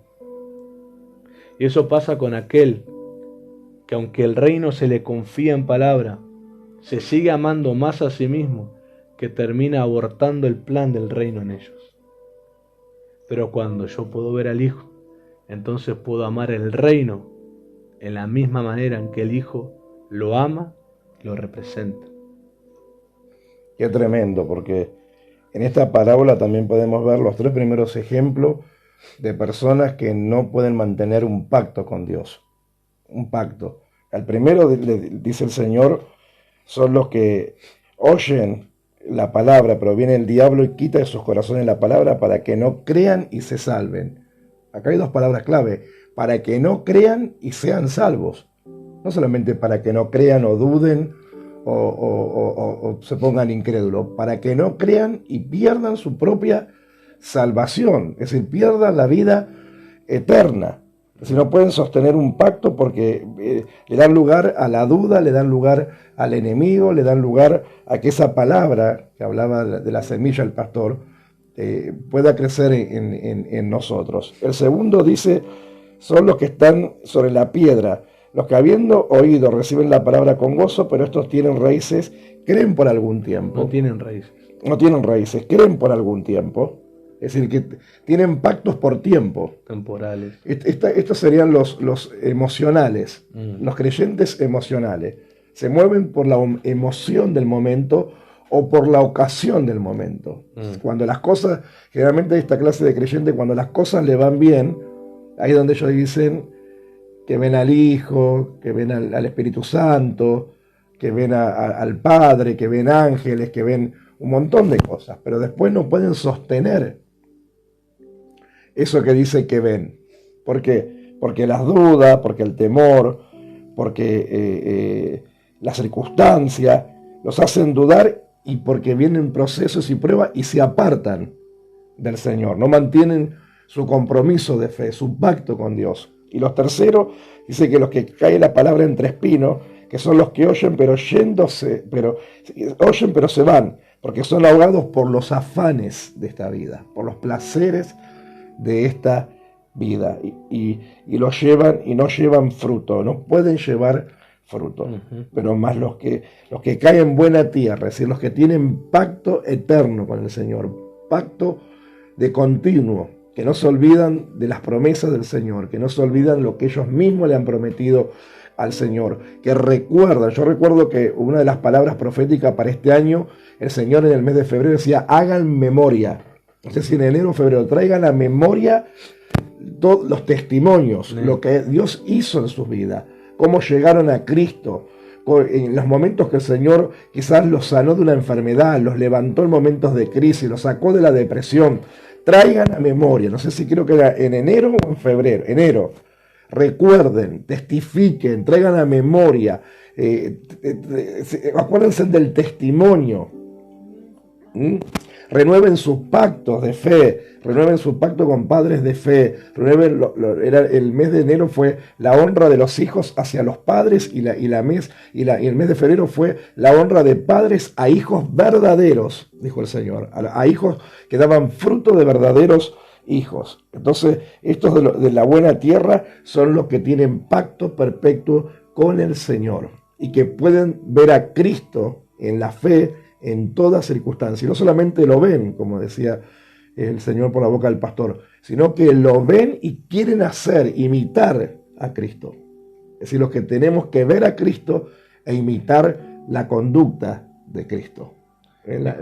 [SPEAKER 2] Y eso pasa con aquel que, aunque el reino se le confía en palabra, se sigue amando más a sí mismo, que termina abortando el plan del reino en ellos. Pero cuando yo puedo ver al Hijo, entonces puedo amar el reino en la misma manera en que el Hijo lo ama y lo representa.
[SPEAKER 1] Qué tremendo, porque en esta parábola también podemos ver los tres primeros ejemplos de personas que no pueden mantener un pacto con Dios. Un pacto. Al primero, dice el Señor, son los que oyen la palabra, pero viene el diablo y quita de sus corazones la palabra para que no crean y se salven. Acá hay dos palabras clave: para que no crean y sean salvos. No solamente para que no crean o duden o se pongan incrédulos, para que no crean y pierdan su propia salvación, es decir, pierdan la vida eterna. Si no pueden sostener un pacto porque le dan lugar a la duda, le dan lugar al enemigo, le dan lugar a que esa palabra que hablaba de la semilla del pastor pueda crecer en nosotros. El segundo dice, son los que están sobre la piedra. Los que habiendo oído reciben la palabra con gozo, pero estos tienen raíces, creen por algún tiempo.
[SPEAKER 2] No tienen raíces.
[SPEAKER 1] No tienen raíces, creen por algún tiempo. Es decir, que tienen pactos por tiempo.
[SPEAKER 2] Temporales.
[SPEAKER 1] Estos serían los emocionales, los creyentes emocionales. Se mueven por la emoción del momento o por la ocasión del momento. Cuando las cosas, generalmente esta clase de creyentes, cuando las cosas le van bien, ahí es donde ellos dicen que ven al Hijo, que ven al Espíritu Santo, que ven al Padre, que ven ángeles, que ven un montón de cosas, pero después no pueden sostener eso que dice que ven. ¿Por qué? Porque las dudas, porque el temor, porque la circunstancia los hacen dudar y porque vienen procesos y pruebas y se apartan del Señor, no mantienen su compromiso de fe, su pacto con Dios. Y los terceros, dice que los que cae la palabra entre espinos, que son los que oyen pero oyen pero se van, porque son ahogados por los afanes de esta vida, por los placeres de esta vida, y los llevan y no llevan fruto, no pueden llevar fruto. Pero más los que caen en buena tierra, es decir, los que tienen pacto eterno con el Señor, pacto de continuo, que no se olvidan de las promesas del Señor, que no se olvidan lo que ellos mismos le han prometido al Señor, que recuerdan. Yo recuerdo que una de las palabras proféticas para este año, el Señor en el mes de febrero decía: hagan memoria. No sé si en enero o febrero, traigan a memoria todos los testimonios, lo que Dios hizo en sus vidas, cómo llegaron a Cristo, en los momentos que el Señor quizás los sanó de una enfermedad, los levantó en momentos de crisis, los sacó de la depresión. Traigan a memoria, no sé si creo que era en enero o en febrero, enero. Recuerden, testifiquen, traigan a memoria, acuérdense del testimonio. Renueven sus pactos de fe, renueven su pacto con padres de fe, renueven el mes de enero fue la honra de los hijos hacia los padres y el mes de febrero fue la honra de padres a hijos verdaderos, dijo el Señor, a hijos que daban fruto de verdaderos hijos. Entonces, estos de la buena tierra son los que tienen pacto perpetuo con el Señor y que pueden ver a Cristo en la fe en toda circunstancia. Y no solamente lo ven, como decía el Señor por la boca del pastor, sino que lo ven y quieren imitar a Cristo. Es decir, los que tenemos que ver a Cristo e imitar la conducta de Cristo,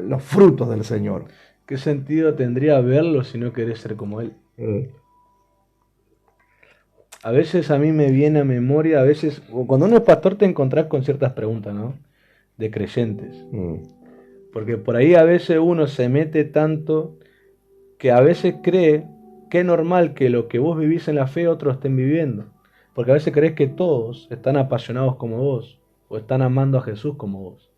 [SPEAKER 1] los frutos del Señor.
[SPEAKER 2] ¿Qué sentido tendría verlo si no querés ser como Él? A veces a mí me viene a memoria, a veces, cuando uno es pastor te encontrás con ciertas preguntas, ¿no? De creyentes. Porque por ahí a veces uno se mete tanto que a veces cree que es normal que lo que vos vivís en la fe otros estén viviendo. Porque a veces crees que todos están apasionados como vos o están amando a Jesús como vos.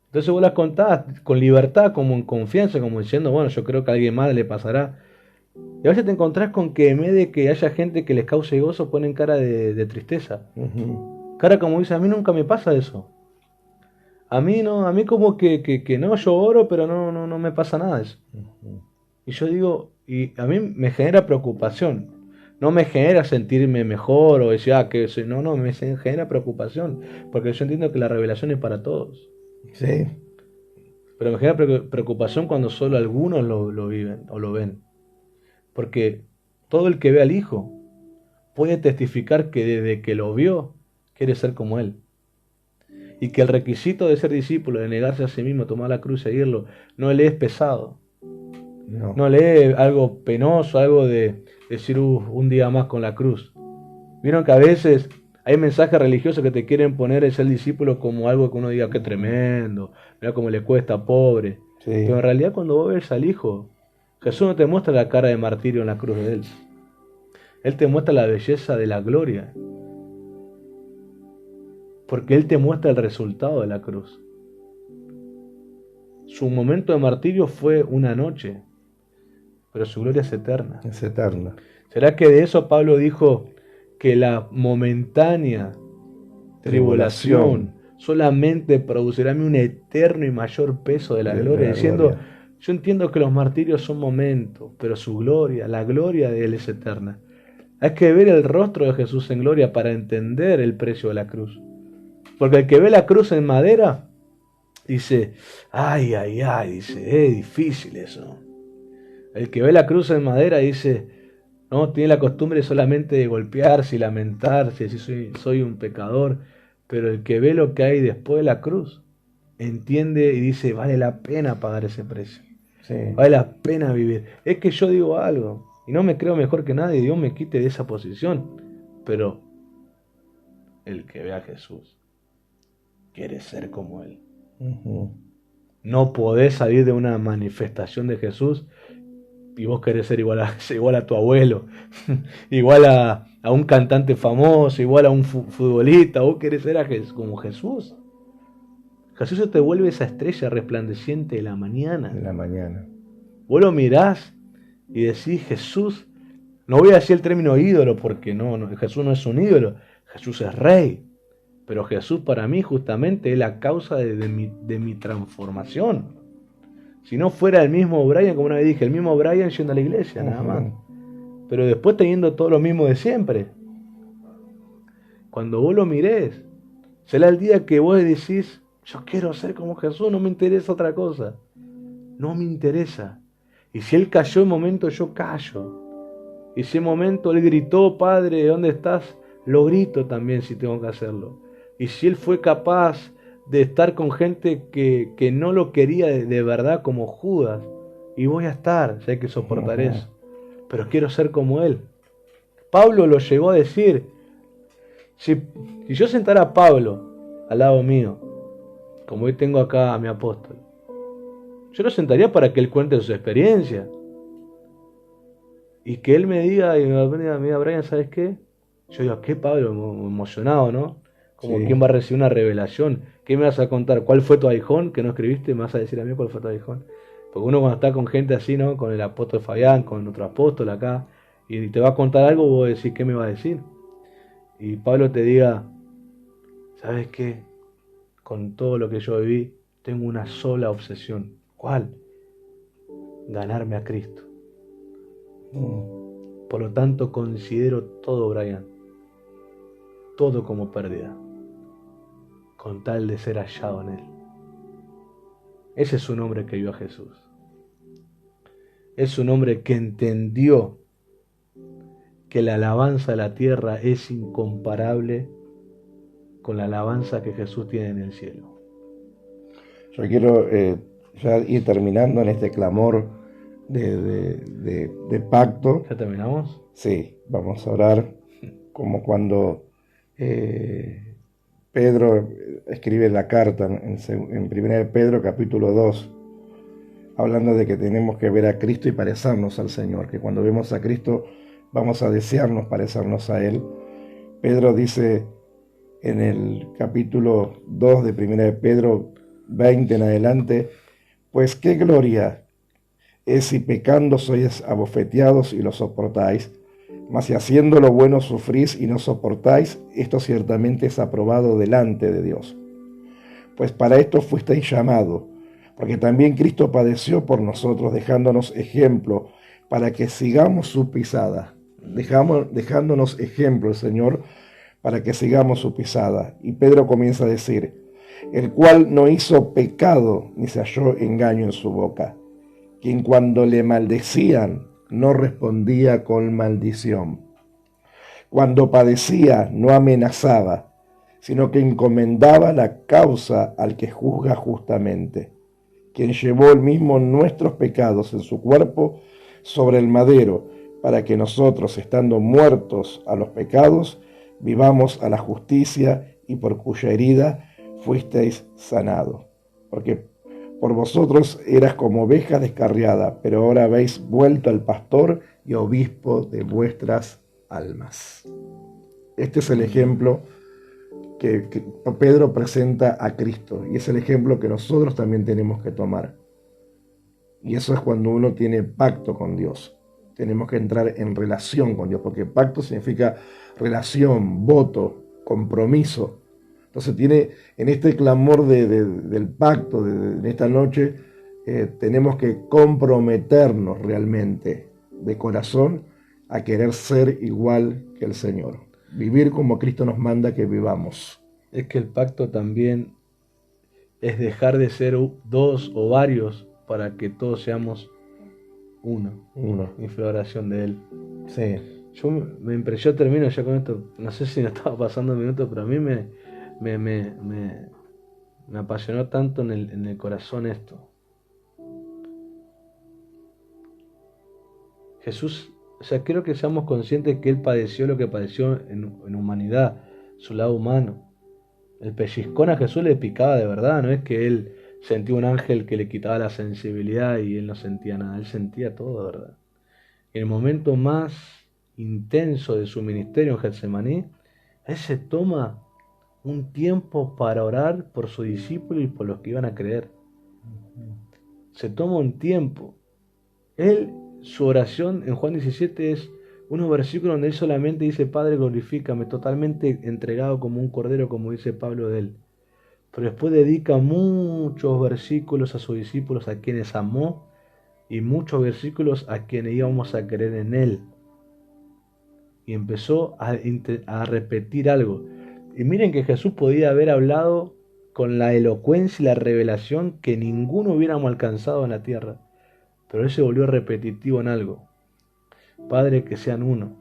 [SPEAKER 2] Entonces vos las contás con libertad, como en confianza, como diciendo, bueno, yo creo que a alguien más le pasará. Y a veces te encontrás con que en vez de que haya gente que les cause gozo, ponen cara de tristeza. Cara como dice, a mí nunca me pasa eso. A mí no, a mí como que no, yo oro, pero no me pasa nada de eso. Y yo digo, y a mí me genera preocupación. No me genera sentirme mejor o decir, que soy, no, me genera preocupación. Porque yo entiendo que la revelación es para todos.
[SPEAKER 1] Sí.
[SPEAKER 2] Pero me genera preocupación cuando solo algunos lo viven o lo ven. Porque todo el que ve al Hijo puede testificar que desde que lo vio, quiere ser como Él. Y que el requisito de ser discípulo, de negarse a sí mismo, tomar la cruz y seguirlo, no le es pesado. No le es algo penoso, algo de decir un día más con la cruz. Vieron que a veces hay mensajes religiosos que te quieren poner el ser discípulo como algo que uno diga que tremendo, mira cómo le cuesta, pobre. Sí. Pero en realidad cuando vos ves al Hijo, Jesús no te muestra la cara de martirio en la cruz de Él. Él te muestra la belleza de la gloria. Porque Él te muestra el resultado de la cruz. Su momento de martirio fue una noche, pero su gloria es eterna.
[SPEAKER 1] Es eterna.
[SPEAKER 2] ¿Será que de eso Pablo dijo que la momentánea tribulación solamente producirá a mí un eterno y mayor peso de la gloria? Diciendo, yo entiendo que los martirios son momentos, pero su gloria, la gloria de Él es eterna. Hay que ver el rostro de Jesús en gloria para entender el precio de la cruz. Porque el que ve la cruz en madera, dice, ay, ay, ay, dice, es difícil eso. El que ve la cruz en madera dice, no, tiene la costumbre solamente de golpearse y lamentarse, decir soy un pecador. Pero el que ve lo que hay después de la cruz, entiende y dice, vale la pena pagar ese precio.
[SPEAKER 1] Sí.
[SPEAKER 2] Vale la pena vivir. Es que yo digo algo, y no me creo mejor que nadie, Dios me quite de esa posición. Pero el que ve a Jesús quiere ser como Él. No podés salir de una manifestación de Jesús y vos querés ser igual a tu abuelo, igual a un cantante famoso, igual a un futbolista. Vos querés ser como Jesús. Jesús se te vuelve esa estrella resplandeciente de la mañana.
[SPEAKER 1] De la mañana.
[SPEAKER 2] Vos lo mirás y decís, Jesús, no voy a decir el término ídolo porque no, Jesús no es un ídolo, Jesús es rey. Pero Jesús para mí justamente es la causa de mi transformación. Si no fuera el mismo Brian, como una vez dije, el mismo Brian yendo a la iglesia, nada más. Pero después teniendo todo lo mismo de siempre. Cuando vos lo mirés, será el día que vos decís, yo quiero ser como Jesús, no me interesa otra cosa. No me interesa. Y si Él cayó en momento, yo callo. Y si en momento Él gritó, Padre, ¿dónde estás? Lo grito también si tengo que hacerlo. Y si Él fue capaz de estar con gente que no lo quería de verdad como Judas, y voy a estar, sé que soportaré eso, pero quiero ser como Él. Pablo lo llegó a decir, si yo sentara a Pablo al lado mío, como hoy tengo acá a mi apóstol, yo lo sentaría para que él cuente su experiencia. Y que él me diga, y me diga, Brian, ¿sabes qué? Yo digo, ¿qué, Pablo? Emocionado, ¿no? Como
[SPEAKER 1] Sí.
[SPEAKER 2] quien va a recibir una revelación. ¿Qué me vas a contar? ¿Cuál fue tu aguijón que no escribiste? ¿Me vas a decir a mí cuál fue tu aguijón? Porque uno cuando está con gente así, ¿no? Con el apóstol Fabián, con otro apóstol acá, y te va a contar algo, vos decís, ¿qué me va a decir? Y Pablo te diga, ¿sabes qué? Con todo lo que yo viví, tengo una sola obsesión. ¿Cuál? Ganarme a Cristo. Por lo tanto, considero todo, Brian, todo como pérdida, con tal de ser hallado en Él. Ese es un hombre que vio a Jesús. Es un hombre que entendió que la alabanza de la tierra es incomparable con la alabanza que Jesús tiene en el cielo.
[SPEAKER 1] Yo quiero ya ir terminando en este clamor de pacto.
[SPEAKER 2] ¿Ya terminamos?
[SPEAKER 1] Sí, vamos a orar como cuando Pedro escribe la carta en 1 Pedro capítulo 2, hablando de que tenemos que ver a Cristo y parecernos al Señor, que cuando vemos a Cristo vamos a desearnos parecernos a Él. Pedro dice en el capítulo 2 de 1 Pedro 20 en adelante, pues qué gloria es si pecando sois abofeteados y lo soportáis, mas si haciendo lo bueno sufrís y no soportáis, esto ciertamente es aprobado delante de Dios. Pues para esto fuisteis llamados, porque también Cristo padeció por nosotros, dejándonos ejemplo, para que sigamos su pisada. Dejándonos ejemplo el Señor, para que sigamos su pisada. Y Pedro comienza a decir, el cual no hizo pecado, ni se halló engaño en su boca, quien cuando le maldecían, no respondía con maldición. Cuando padecía, no amenazaba, sino que encomendaba la causa al que juzga justamente, quien llevó el mismo nuestros pecados en su cuerpo sobre el madero, para que nosotros, estando muertos a los pecados, vivamos a la justicia, y por cuya herida fuisteis sanados. Porque por vosotros eras como oveja descarriada, pero ahora habéis vuelto al pastor y obispo de vuestras almas. Este es el ejemplo que Pedro presenta a Cristo, y es el ejemplo que nosotros también tenemos que tomar. Y eso es cuando uno tiene pacto con Dios. Tenemos que entrar en relación con Dios, porque pacto significa relación, voto, compromiso. Entonces tiene, en este clamor del pacto, en esta noche, tenemos que comprometernos realmente de corazón a querer ser igual que el Señor. Vivir como Cristo nos manda que vivamos.
[SPEAKER 2] Es que el pacto también es dejar de ser dos o varios para que todos seamos uno. Y fue la oración de él.
[SPEAKER 1] Sí.
[SPEAKER 2] Yo termino ya con esto. No sé si me estaba pasando un minuto, pero a mí me apasionó tanto en el corazón esto. Jesús, o sea, quiero que seamos conscientes que Él padeció lo que padeció en humanidad, su lado humano. El pellizcón a Jesús le picaba de verdad, no es que Él sentía un ángel que le quitaba la sensibilidad y Él no sentía nada, Él sentía todo de verdad. En el momento más intenso de su ministerio en Getsemaní, Él se toma un tiempo para orar por su discípulo y por los que iban a creer. Se toma un tiempo. Él, su oración en Juan 17 es unos versículos donde Él solamente dice: Padre, glorifícame, totalmente entregado como un cordero, como dice Pablo de Él. Pero después dedica muchos versículos a sus discípulos, a quienes amó, y muchos versículos a quienes íbamos a creer en Él. Y empezó a repetir algo. Y miren que Jesús podía haber hablado con la elocuencia y la revelación que ninguno hubiéramos alcanzado en la tierra. Pero Él se volvió repetitivo en algo. Padre, que sean uno.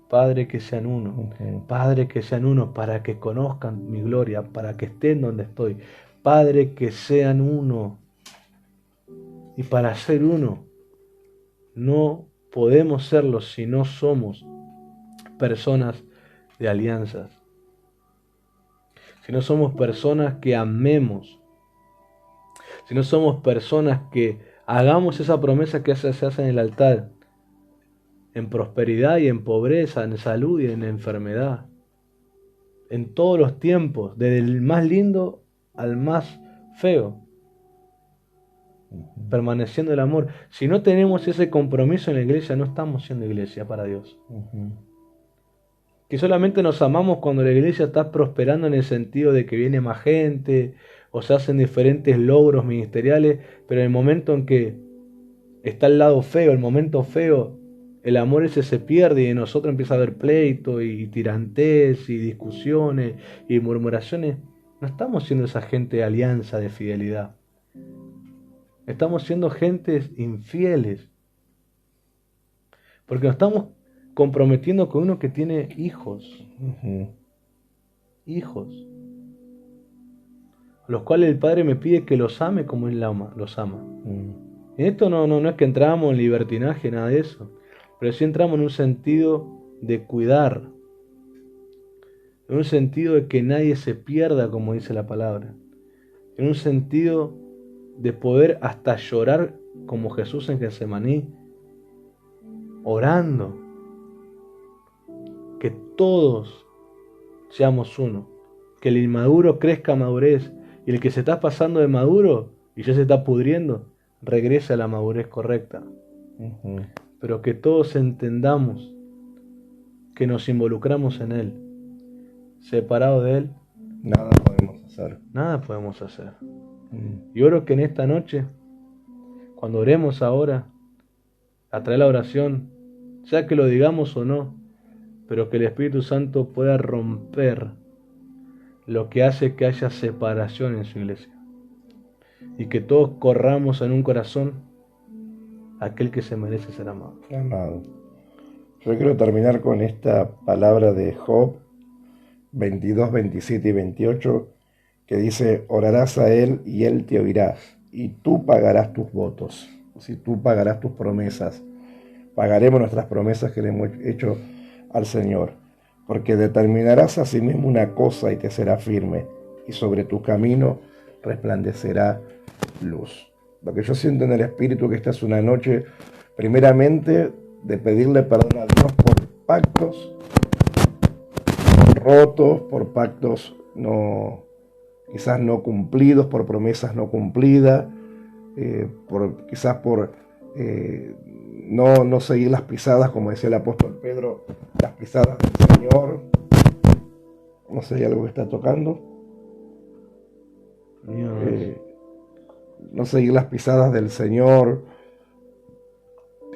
[SPEAKER 2] Padre, que sean uno. Padre, que sean uno para que conozcan mi gloria, para que estén donde estoy. Padre, que sean uno. Y para ser uno, no podemos serlo si no somos personas de alianzas. Si no somos personas que amemos, si no somos personas que hagamos esa promesa que se hace en el altar, en prosperidad y en pobreza, en salud y en enfermedad, en todos los tiempos, desde el más lindo al más feo, permaneciendo el amor. Si no tenemos ese compromiso en la iglesia, no estamos siendo iglesia para Dios. Que solamente nos amamos cuando la iglesia está prosperando en el sentido de que viene más gente o se hacen diferentes logros ministeriales, pero en el momento en que está el lado feo, el momento feo, el amor ese se pierde y en nosotros empieza a haber pleito y tirantes y discusiones y murmuraciones. No estamos siendo esa gente de alianza, de fidelidad. Estamos siendo gentes infieles. Porque nos estamos comprometiendo con uno que tiene hijos. Hijos. A los cuales el Padre me pide que los ame como Él los ama. En esto no es que entramos en libertinaje, nada de eso. Pero sí entramos en un sentido de cuidar. En un sentido de que nadie se pierda, como dice la palabra. En un sentido de poder hasta llorar como Jesús en Getsemaní, orando. Que todos seamos uno. Que el inmaduro crezca a madurez. Y el que se está pasando de maduro y ya se está pudriendo, regrese a la madurez correcta. Pero que todos entendamos que nos involucramos en Él. Separado de Él,
[SPEAKER 1] nada podemos hacer.
[SPEAKER 2] Nada podemos hacer. Y oro que en esta noche, cuando oremos ahora, a través de la oración, sea que lo digamos o no, pero que el Espíritu Santo pueda romper lo que hace que haya separación en su iglesia. Y que todos corramos en un corazón aquel que se merece ser amado.
[SPEAKER 1] Amado. Yo quiero terminar con esta palabra de Job 22, 27 y 28, que dice: orarás a Él y Él te oirá, y tú pagarás tus votos, si tú pagarás tus promesas. Pagaremos nuestras promesas que le hemos hecho al Señor, porque determinarás a sí mismo una cosa y te será firme, y sobre tu camino resplandecerá luz. Lo que yo siento en el Espíritu, que esta es una noche, primeramente, de pedirle perdón a Dios por pactos rotos, por pactos quizás no cumplidos, por promesas no cumplidas, quizás por no seguir las pisadas, como decía el apóstol Pedro, las pisadas del Señor. No sé, ¿hay algo que está tocando? No seguir las pisadas del Señor.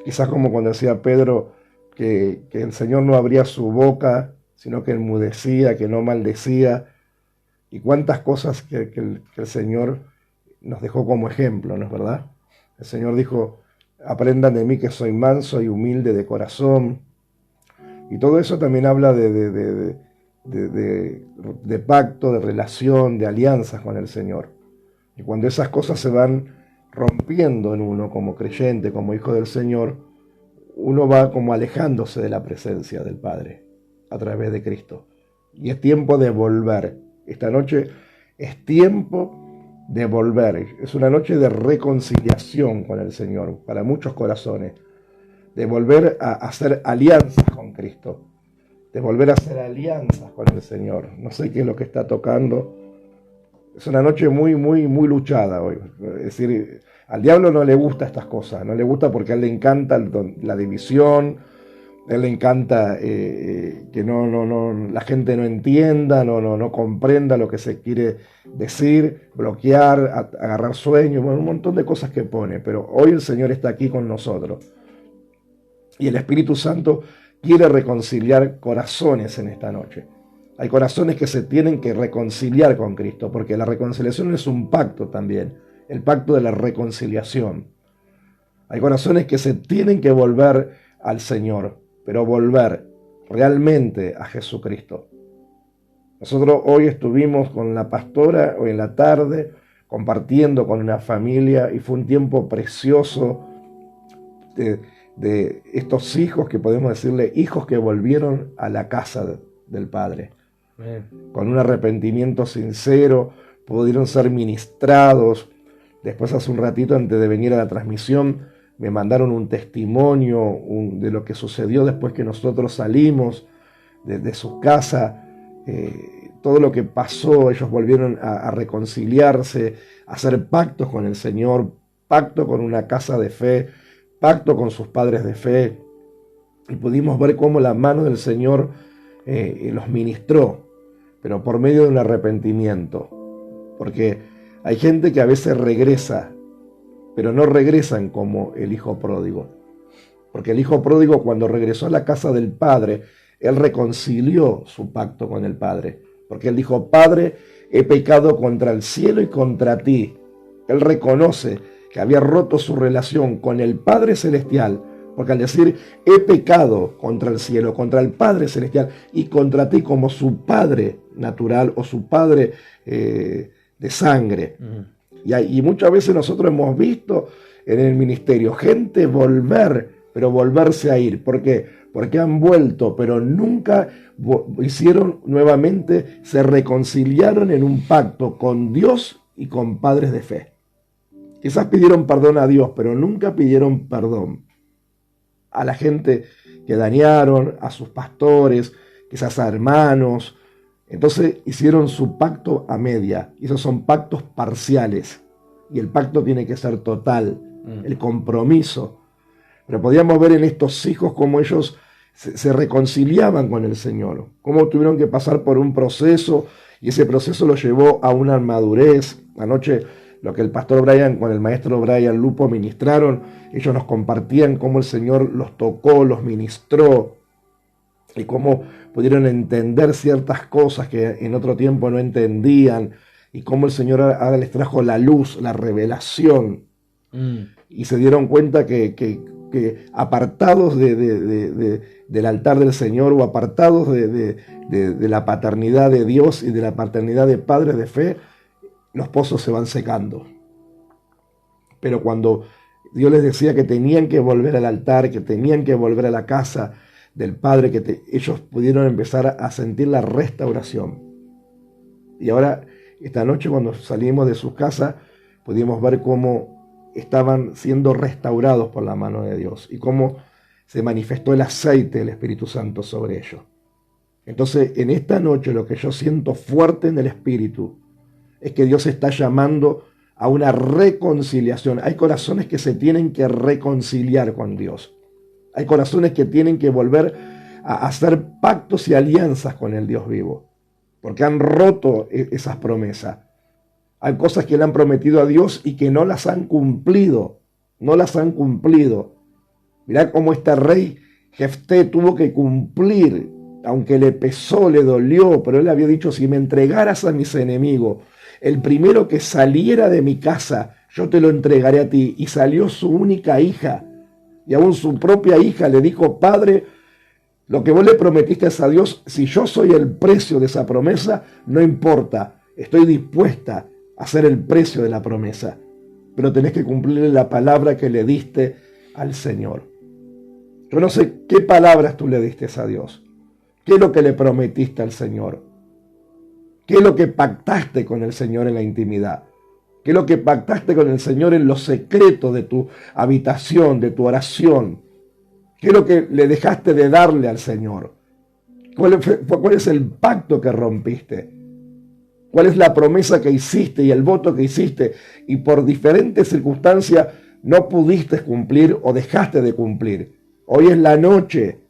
[SPEAKER 1] Quizás como cuando decía Pedro, que el Señor no abría su boca, sino que enmudecía, que no maldecía, y cuántas cosas que el Señor nos dejó como ejemplo, ¿no es verdad? El Señor dijo, aprendan de mí que soy manso y humilde de corazón, y todo eso también habla de pacto, de relación, de alianzas con el Señor. Y cuando esas cosas se van rompiendo en uno como creyente, como hijo del Señor, uno va como alejándose de la presencia del Padre a través de Cristo. Y es tiempo de volver. Esta noche es tiempo de volver. Es una noche de reconciliación con el Señor para muchos corazones. De volver a hacer alianzas con Cristo. De volver a hacer alianzas con el Señor. No sé qué es lo que está tocando. Es una noche muy, muy, muy luchada hoy. Es decir, al diablo no le gusta estas cosas. No le gusta porque a él le encanta la división. A él le encanta que la gente no entienda, no comprenda lo que se quiere decir, bloquear, agarrar sueños, bueno, un montón de cosas que pone. Pero hoy el Señor está aquí con nosotros. Y el Espíritu Santo quiere reconciliar corazones en esta noche. Hay corazones que se tienen que reconciliar con Cristo, porque la reconciliación es un pacto también, el pacto de la reconciliación. Hay corazones que se tienen que volver al Señor, pero volver realmente a Jesucristo. Nosotros hoy estuvimos con la pastora, hoy en la tarde, compartiendo con una familia, y fue un tiempo precioso de estos hijos, que podemos decirle hijos que volvieron a la casa del Padre. Bien. Con un arrepentimiento sincero, pudieron ser ministrados. Después, hace un ratito, antes de venir a la transmisión, me mandaron un testimonio de lo que sucedió después que nosotros salimos de su casa, todo lo que pasó. Ellos volvieron a reconciliarse, a hacer pactos con el Señor, pacto con una casa de fe, pacto con sus padres de fe, y pudimos ver cómo la mano del Señor los ministró, pero por medio de un arrepentimiento, porque hay gente que a veces regresa, pero no regresan como el hijo pródigo, porque el hijo pródigo, cuando regresó a la casa del Padre, él reconcilió su pacto con el Padre, porque él dijo, Padre, he pecado contra el cielo y contra ti. Él reconoce que había roto su relación con el Padre Celestial, porque al decir, he pecado contra el cielo, contra el Padre Celestial y contra ti como su Padre natural o su Padre de sangre. Y muchas veces nosotros hemos visto en el ministerio gente volver, pero volverse a ir. ¿Por qué? Porque han vuelto, pero nunca hicieron nuevamente, se reconciliaron en un pacto con Dios y con padres de fe. Quizás pidieron perdón a Dios, pero nunca pidieron perdón a la gente que dañaron, a sus pastores, quizás a hermanos. Entonces hicieron su pacto a media. Y esos son pactos parciales. Y el pacto tiene que ser total, el compromiso. Pero podíamos ver en estos hijos cómo ellos se reconciliaban con el Señor, cómo tuvieron que pasar por un proceso, y ese proceso los llevó a una madurez. Anoche, lo que el pastor Brian con el maestro Brian Lupo ministraron, ellos nos compartían cómo el Señor los tocó, los ministró, y cómo pudieron entender ciertas cosas que en otro tiempo no entendían, y cómo el Señor ahora les trajo la luz, la revelación, y se dieron cuenta que apartados del altar del Señor, o apartados de la paternidad de Dios y de la paternidad de padres de fe, los pozos se van secando. Pero cuando Dios les decía que tenían que volver al altar, que tenían que volver a la casa del Padre, ellos pudieron empezar a sentir la restauración. Y ahora, esta noche, cuando salimos de sus casas, pudimos ver cómo estaban siendo restaurados por la mano de Dios y cómo se manifestó el aceite del Espíritu Santo sobre ellos. Entonces, en esta noche, lo que yo siento fuerte en el Espíritu es que Dios está llamando a una reconciliación. Hay corazones que se tienen que reconciliar con Dios. Hay corazones que tienen que volver a hacer pactos y alianzas con el Dios vivo, porque han roto esas promesas. Hay cosas que le han prometido a Dios y que no las han cumplido. No las han cumplido. Mirá cómo este rey Jefté tuvo que cumplir, aunque le pesó, le dolió, pero él había dicho, si me entregaras a mis enemigos, el primero que saliera de mi casa, yo te lo entregaré a ti. Y salió su única hija, y aún su propia hija le dijo, Padre, lo que vos le prometiste a Dios, si yo soy el precio de esa promesa, no importa, estoy dispuesta a hacer el precio de la promesa, pero tenés que cumplir la palabra que le diste al Señor. Yo no sé qué palabras tú le diste a Dios, qué es lo que le prometiste al Señor, qué es lo que pactaste con el Señor en la intimidad, qué es lo que pactaste con el Señor en los secretos de tu habitación, de tu oración, qué es lo que le dejaste de darle al Señor, cuál es el pacto que rompiste, cuál es la promesa que hiciste y el voto que hiciste y por diferentes circunstancias no pudiste cumplir o dejaste de cumplir. Hoy es la noche.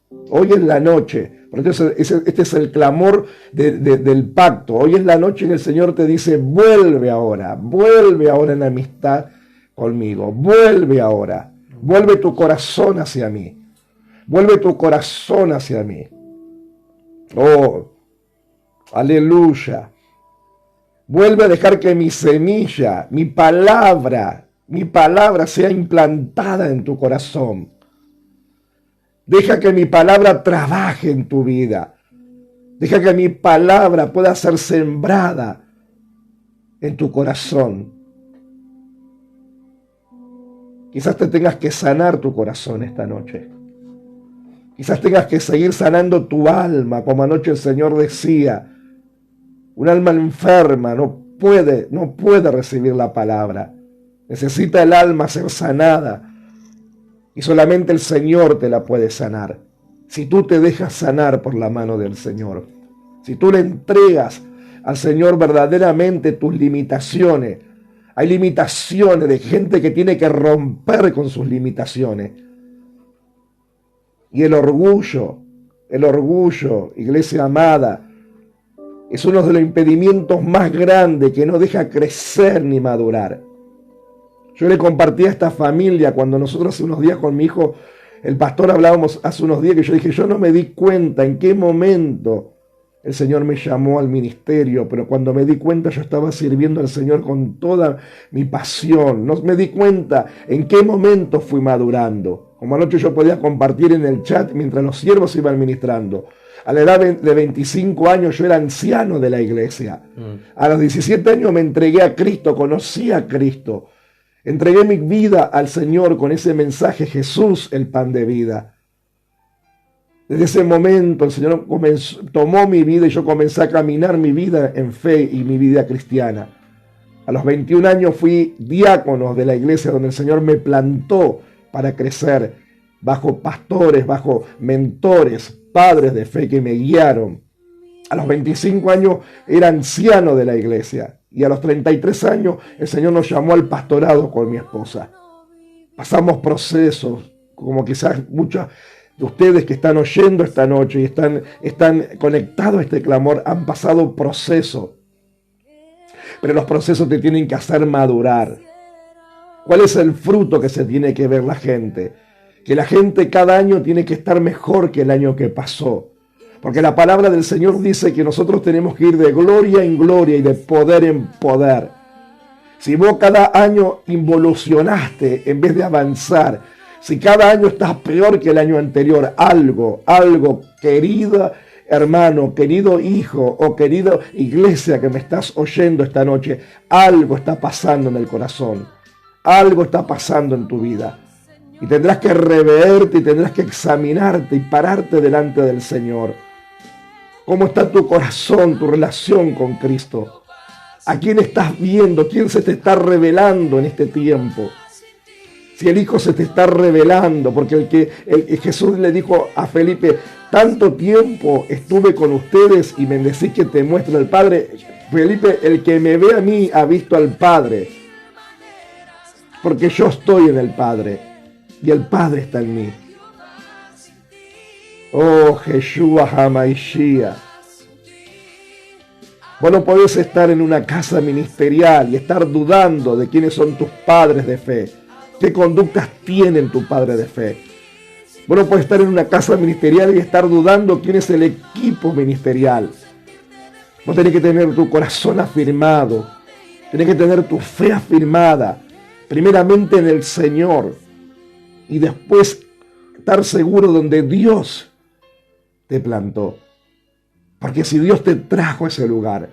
[SPEAKER 1] Por eso este es el clamor del pacto. Hoy es la noche que el Señor te dice, vuelve ahora en amistad conmigo, vuelve ahora, vuelve tu corazón hacia mí, Oh, aleluya. Vuelve a dejar que mi semilla, mi palabra sea implantada en tu corazón. Deja que mi palabra trabaje en tu vida. Deja que mi palabra pueda ser sembrada en tu corazón. Quizás te tengas que sanar tu corazón esta noche. Quizás tengas que seguir sanando tu alma, como anoche el Señor decía. Un alma enferma no puede recibir la palabra. Necesita el alma ser sanada. Y solamente el Señor te la puede sanar. Si tú te dejas sanar por la mano del Señor. Si tú le entregas al Señor verdaderamente tus limitaciones. Hay limitaciones de gente que tiene que romper con sus limitaciones. Y el orgullo, iglesia amada, es uno de los impedimentos más grandes que no deja crecer ni madurar. Yo le compartí a esta familia cuando nosotros hace unos días con mi hijo, el pastor, hablábamos hace unos días que yo dije, yo no me di cuenta en qué momento el Señor me llamó al ministerio, pero cuando me di cuenta yo estaba sirviendo al Señor con toda mi pasión. No me di cuenta en qué momento fui madurando. Como anoche yo podía compartir en el chat mientras los siervos iban ministrando. A la edad de 25 años yo era anciano de la iglesia. A los 17 años me entregué a Cristo, conocí a Cristo. Entregué mi vida al Señor con ese mensaje, Jesús, el pan de vida. Desde ese momento el Señor tomó mi vida y yo comencé a caminar mi vida en fe y mi vida cristiana. A los 21 años fui diácono de la iglesia donde el Señor me plantó para crecer bajo pastores, bajo mentores, padres de fe que me guiaron. A los 25 años era anciano de la iglesia y a los 33 años el Señor nos llamó al pastorado con mi esposa. Pasamos procesos, como quizás muchos de ustedes que están oyendo esta noche y están conectados a este clamor, han pasado procesos. Pero los procesos te tienen que hacer madurar. ¿Cuál es el fruto que se tiene que ver la gente? Que la gente cada año tiene que estar mejor que el año que pasó. Porque la palabra del Señor dice que nosotros tenemos que ir de gloria en gloria y de poder en poder. Si vos cada año involucionaste en vez de avanzar, si cada año estás peor que el año anterior, algo, querido hermano, querido hijo o querida iglesia que me estás oyendo esta noche, algo está pasando en el corazón. Algo está pasando en tu vida. Y tendrás que reverte y tendrás que examinarte y pararte delante del Señor. ¿Cómo está tu corazón, tu relación con Cristo? ¿A quién estás viendo? ¿Quién se te está revelando en este tiempo? Si el Hijo se te está revelando, porque Jesús le dijo a Felipe, tanto tiempo estuve con ustedes y me decís que te muestro al Padre. Felipe, el que me ve a mí ha visto al Padre. Porque yo estoy en el Padre y el Padre está en mí. Oh, Yeshua HaMashiach. Vos no podés estar en una casa ministerial y estar dudando de quiénes son tus padres de fe. ¿Qué conductas tienen tu padre de fe? Vos no puedes estar en una casa ministerial y estar dudando quién es el equipo ministerial. Vos tenés que tener tu corazón afirmado. Tenés que tener tu fe afirmada. Primeramente en el Señor. Y después estar seguro donde Dios te plantó. Porque si Dios te trajo a ese lugar,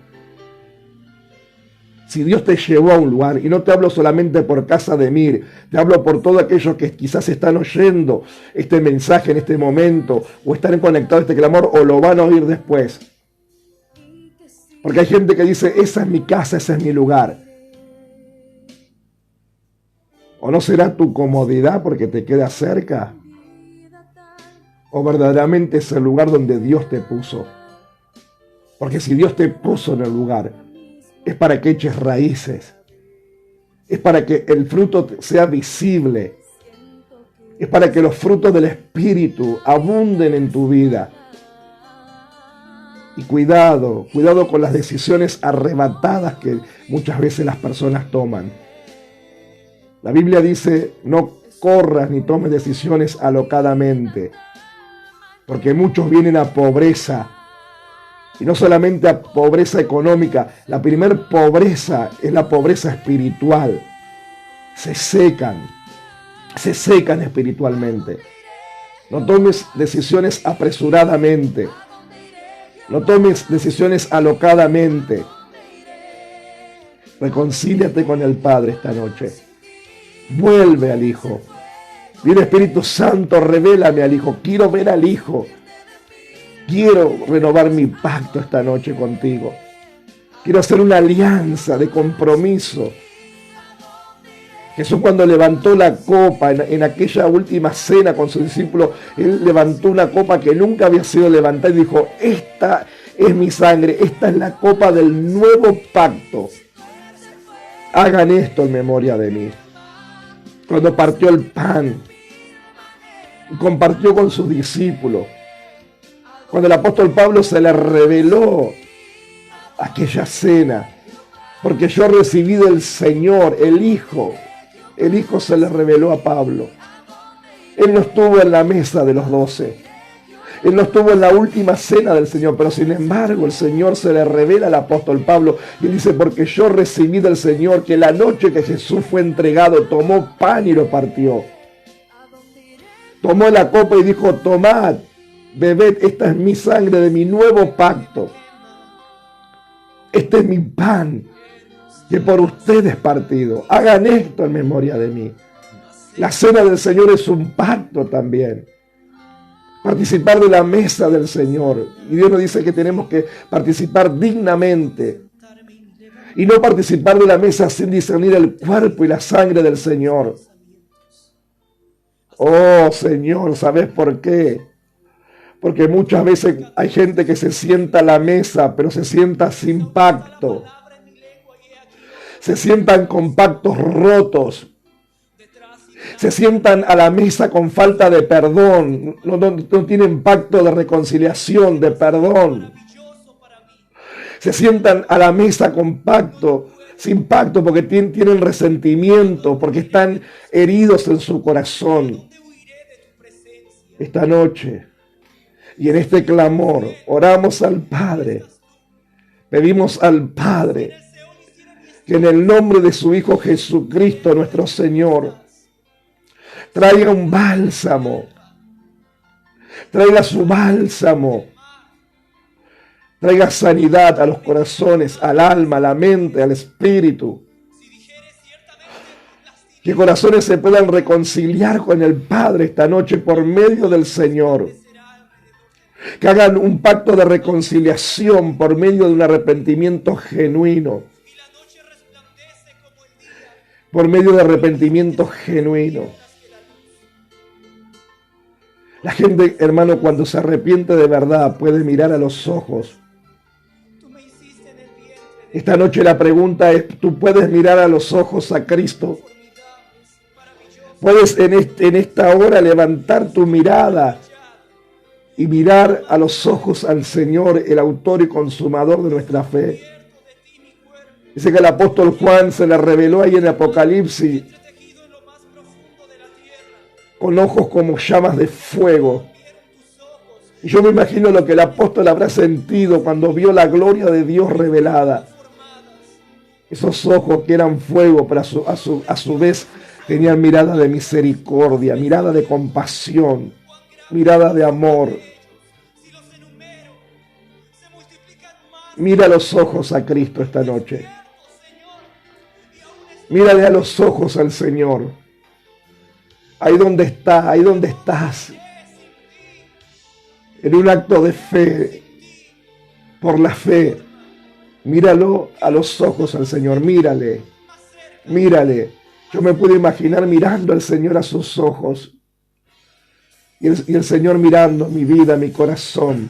[SPEAKER 1] si Dios te llevó a un lugar, y no te hablo solamente por Casa de Mir, te hablo por todos aquellos que quizás están oyendo este mensaje en este momento, o están conectados a este clamor, o lo van a oír después. Porque hay gente que dice, esa es mi casa, ese es mi lugar. ¿O no será tu comodidad porque te queda cerca? ¿O verdaderamente es el lugar donde Dios te puso? Porque si Dios te puso en el lugar, es para que eches raíces. Es para que el fruto sea visible. Es para que los frutos del Espíritu abunden en tu vida. Y cuidado con las decisiones arrebatadas que muchas veces las personas toman. La Biblia dice, no corras ni tomes decisiones alocadamente, porque muchos vienen a pobreza. Y no solamente a pobreza económica, la primer pobreza es la pobreza espiritual. Se secan espiritualmente. No tomes decisiones apresuradamente. No tomes decisiones alocadamente. Reconcíliate con el Padre esta noche. Vuelve al Hijo. Dile, Espíritu Santo, revélame al Hijo. Quiero ver al Hijo. Quiero renovar mi pacto esta noche contigo. Quiero hacer una alianza de compromiso. Jesús, cuando levantó la copa en aquella última cena con sus discípulos, Él levantó una copa que nunca había sido levantada y dijo, esta es mi sangre, esta es la copa del nuevo pacto. Hagan esto en memoria de mí. Cuando partió el pan y compartió con sus discípulos, cuando el apóstol Pablo se le reveló aquella cena, porque yo recibí del Señor, el Hijo se le reveló a Pablo. Él no estuvo en la mesa de los 12, él no estuvo en la última cena del Señor, pero sin embargo el Señor se le revela al apóstol Pablo y dice, porque yo recibí del Señor que la noche que Jesús fue entregado, tomó pan y lo partió. Tomó la copa y dijo, tomad, bebed, esta es mi sangre de mi nuevo pacto. Este es mi pan que por ustedes partido. Hagan esto en memoria de mí. La cena del Señor es un pacto también. Participar de la mesa del Señor. Y Dios nos dice que tenemos que participar dignamente. Y no participar de la mesa sin discernir el cuerpo y la sangre del Señor. Oh Señor, ¿sabes por qué? Porque muchas veces hay gente que se sienta a la mesa, pero se sienta sin pacto. Se sientan con pactos rotos. Se sientan a la mesa con falta de perdón. No tienen pacto de reconciliación, de perdón. Se sientan a la mesa con pacto, sin pacto, porque tienen resentimiento, porque están heridos en su corazón. Esta noche, y en este clamor, oramos al Padre. Pedimos al Padre que en el nombre de su Hijo Jesucristo, nuestro Señor, traiga un bálsamo. Traiga su bálsamo. Traiga sanidad a los corazones, al alma, a la mente, al espíritu. Que corazones se puedan reconciliar con el Padre esta noche por medio del Señor. Que hagan un pacto de reconciliación por medio de un arrepentimiento genuino. Por medio de arrepentimiento genuino. La gente, hermano, cuando se arrepiente de verdad, puede mirar a los ojos. Esta noche la pregunta es, ¿tú puedes mirar a los ojos a Cristo? Puedes en esta hora levantar tu mirada y mirar a los ojos al Señor, el autor y consumador de nuestra fe. Dice que el apóstol Juan se le reveló ahí en Apocalipsis con ojos como llamas de fuego. Y yo me imagino lo que el apóstol habrá sentido cuando vio la gloria de Dios revelada. Esos ojos que eran fuego, pero a su vez tenían mirada de misericordia, mirada de compasión, mirada de amor. Mira a los ojos a Cristo esta noche. Mírale a los ojos al Señor. Ahí donde está, ahí donde estás. En un acto de fe, por la fe, míralo a los ojos al Señor. Mírale, mírale. Yo me puedo imaginar mirando al Señor a sus ojos. Y el Señor mirando mi vida, mi corazón.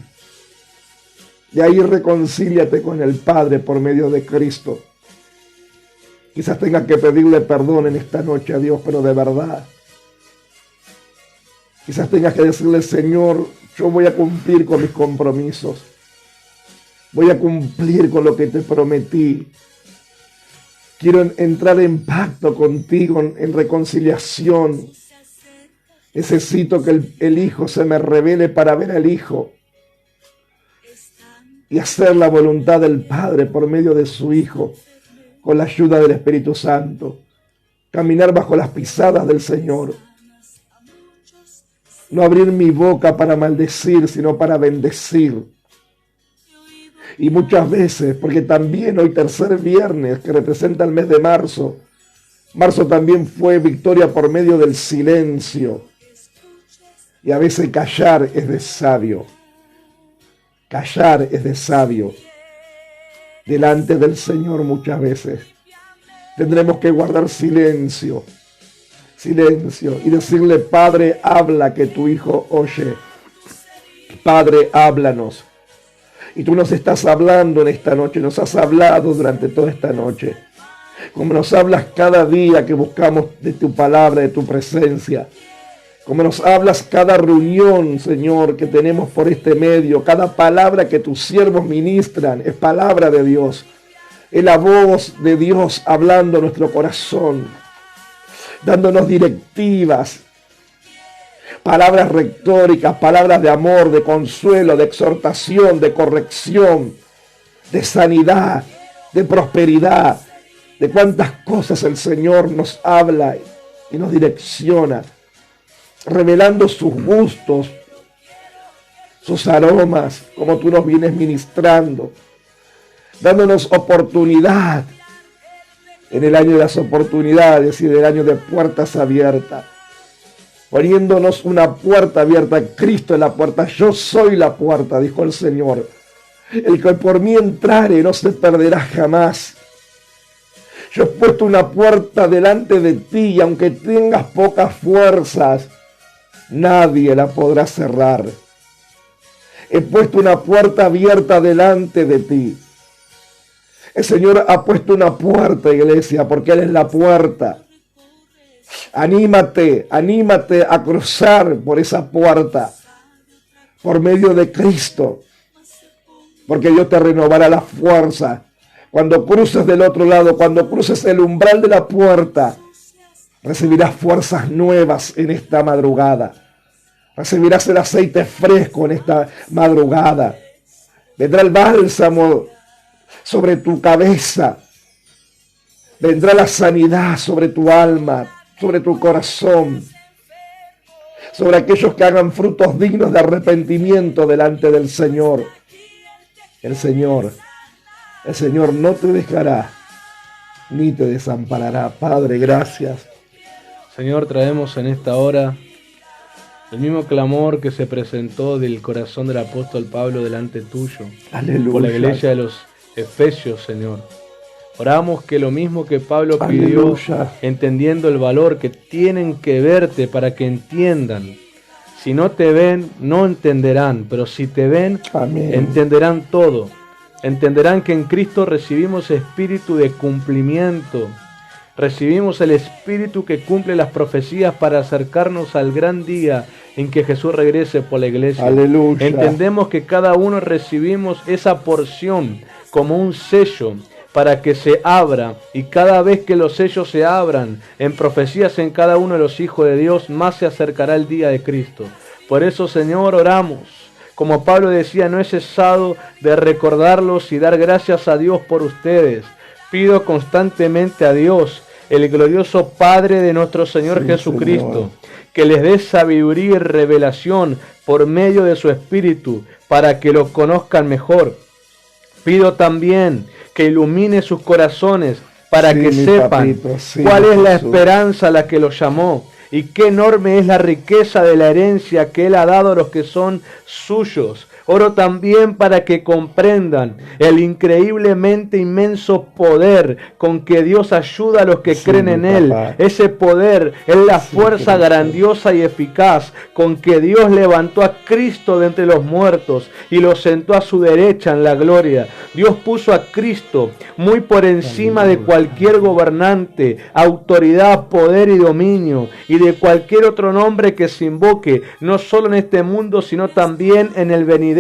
[SPEAKER 1] Y ahí reconcíliate con el Padre por medio de Cristo. Quizás tengas que pedirle perdón en esta noche a Dios, pero de verdad. Quizás tengas que decirle, Señor, yo voy a cumplir con mis compromisos. Voy a cumplir con lo que te prometí. Quiero entrar en pacto contigo, en reconciliación. Necesito que el Hijo se me revele para ver al Hijo. Y hacer la voluntad del Padre por medio de su Hijo, con la ayuda del Espíritu Santo. Caminar bajo las pisadas del Señor. No abrir mi boca para maldecir, sino para bendecir. Y muchas veces, porque también hoy tercer viernes, que representa el mes de marzo, marzo también fue victoria por medio del silencio. Y a veces callar es de sabio. Callar es de sabio. Delante del Señor muchas veces tendremos que guardar silencio. Silencio. Y decirle, Padre, habla que tu Hijo oye. Padre, háblanos. Y tú nos estás hablando en esta noche. Nos has hablado durante toda esta noche. Como nos hablas cada día que buscamos de tu palabra, de tu presencia. Como nos hablas cada reunión, Señor, que tenemos por este medio, cada palabra que tus siervos ministran, es palabra de Dios. Es la voz de Dios hablando a nuestro corazón, dándonos directivas, palabras rectóricas, palabras de amor, de consuelo, de exhortación, de corrección, de sanidad, de prosperidad, de cuántas cosas el Señor nos habla y nos direcciona, revelando sus gustos, sus aromas, como tú nos vienes ministrando, dándonos oportunidad en el año de las oportunidades y del año de puertas abiertas, poniéndonos una puerta abierta. Cristo es la puerta, yo soy la puerta, dijo el Señor. El que por mí entrare no se perderá jamás. Yo he puesto una puerta delante de ti y aunque tengas pocas fuerzas, nadie la podrá cerrar. He puesto una puerta abierta delante de ti. El Señor ha puesto una puerta, iglesia, porque Él es la puerta. Anímate, anímate a cruzar por esa puerta, por medio de Cristo, porque Dios te renovará la fuerza. Cuando cruces del otro lado, cuando cruces el umbral de la puerta, recibirás fuerzas nuevas en esta madrugada. Recibirás el aceite fresco en esta madrugada. Vendrá el bálsamo sobre tu cabeza. Vendrá la sanidad sobre tu alma, sobre tu corazón. Sobre aquellos que hagan frutos dignos de arrepentimiento delante del Señor. El Señor no te dejará ni te desamparará. Padre, gracias.
[SPEAKER 2] Señor, traemos en esta hora el mismo clamor que se presentó del corazón del apóstol Pablo delante tuyo.
[SPEAKER 1] Aleluya.
[SPEAKER 2] Por la iglesia de los Efesios, Señor. Oramos que lo mismo que Pablo pidió,
[SPEAKER 1] Aleluya,
[SPEAKER 2] entendiendo el valor que tienen que verte para que entiendan. Si no te ven, no entenderán, pero si te ven,
[SPEAKER 1] amén,
[SPEAKER 2] entenderán todo. Entenderán que en Cristo recibimos espíritu de cumplimiento. Recibimos el espíritu que cumple las profecías para acercarnos al gran día en que Jesús regrese por la iglesia.
[SPEAKER 1] aleluya.
[SPEAKER 2] Entendemos que cada uno recibimos esa porción como un sello para que se abra, y cada vez que los sellos se abran, en profecías en cada uno de los hijos de Dios, más se acercará el día de Cristo. Por eso, Señor, oramos. Como Pablo decía, no he cesado de recordarlos y dar gracias a Dios por ustedes. Pido constantemente a Dios, el glorioso Padre de nuestro Señor Jesucristo, Señor, que les dé sabiduría y revelación por medio de su Espíritu, para que lo conozcan mejor. Pido también que ilumine sus corazones para que sepan cuál es la esperanza a la que los llamó y qué enorme es la riqueza de la herencia que Él ha dado a los que son suyos. Oro también para que comprendan el increíblemente inmenso poder con que Dios ayuda a los que creen en Él. Ese poder es la fuerza grandiosa y eficaz con que Dios levantó a Cristo de entre los muertos y lo sentó a su derecha en la gloria. Dios puso a Cristo muy por encima de cualquier gobernante, autoridad, poder y dominio, y de cualquier otro nombre que se invoque, no solo en este mundo, sino también en el venidero.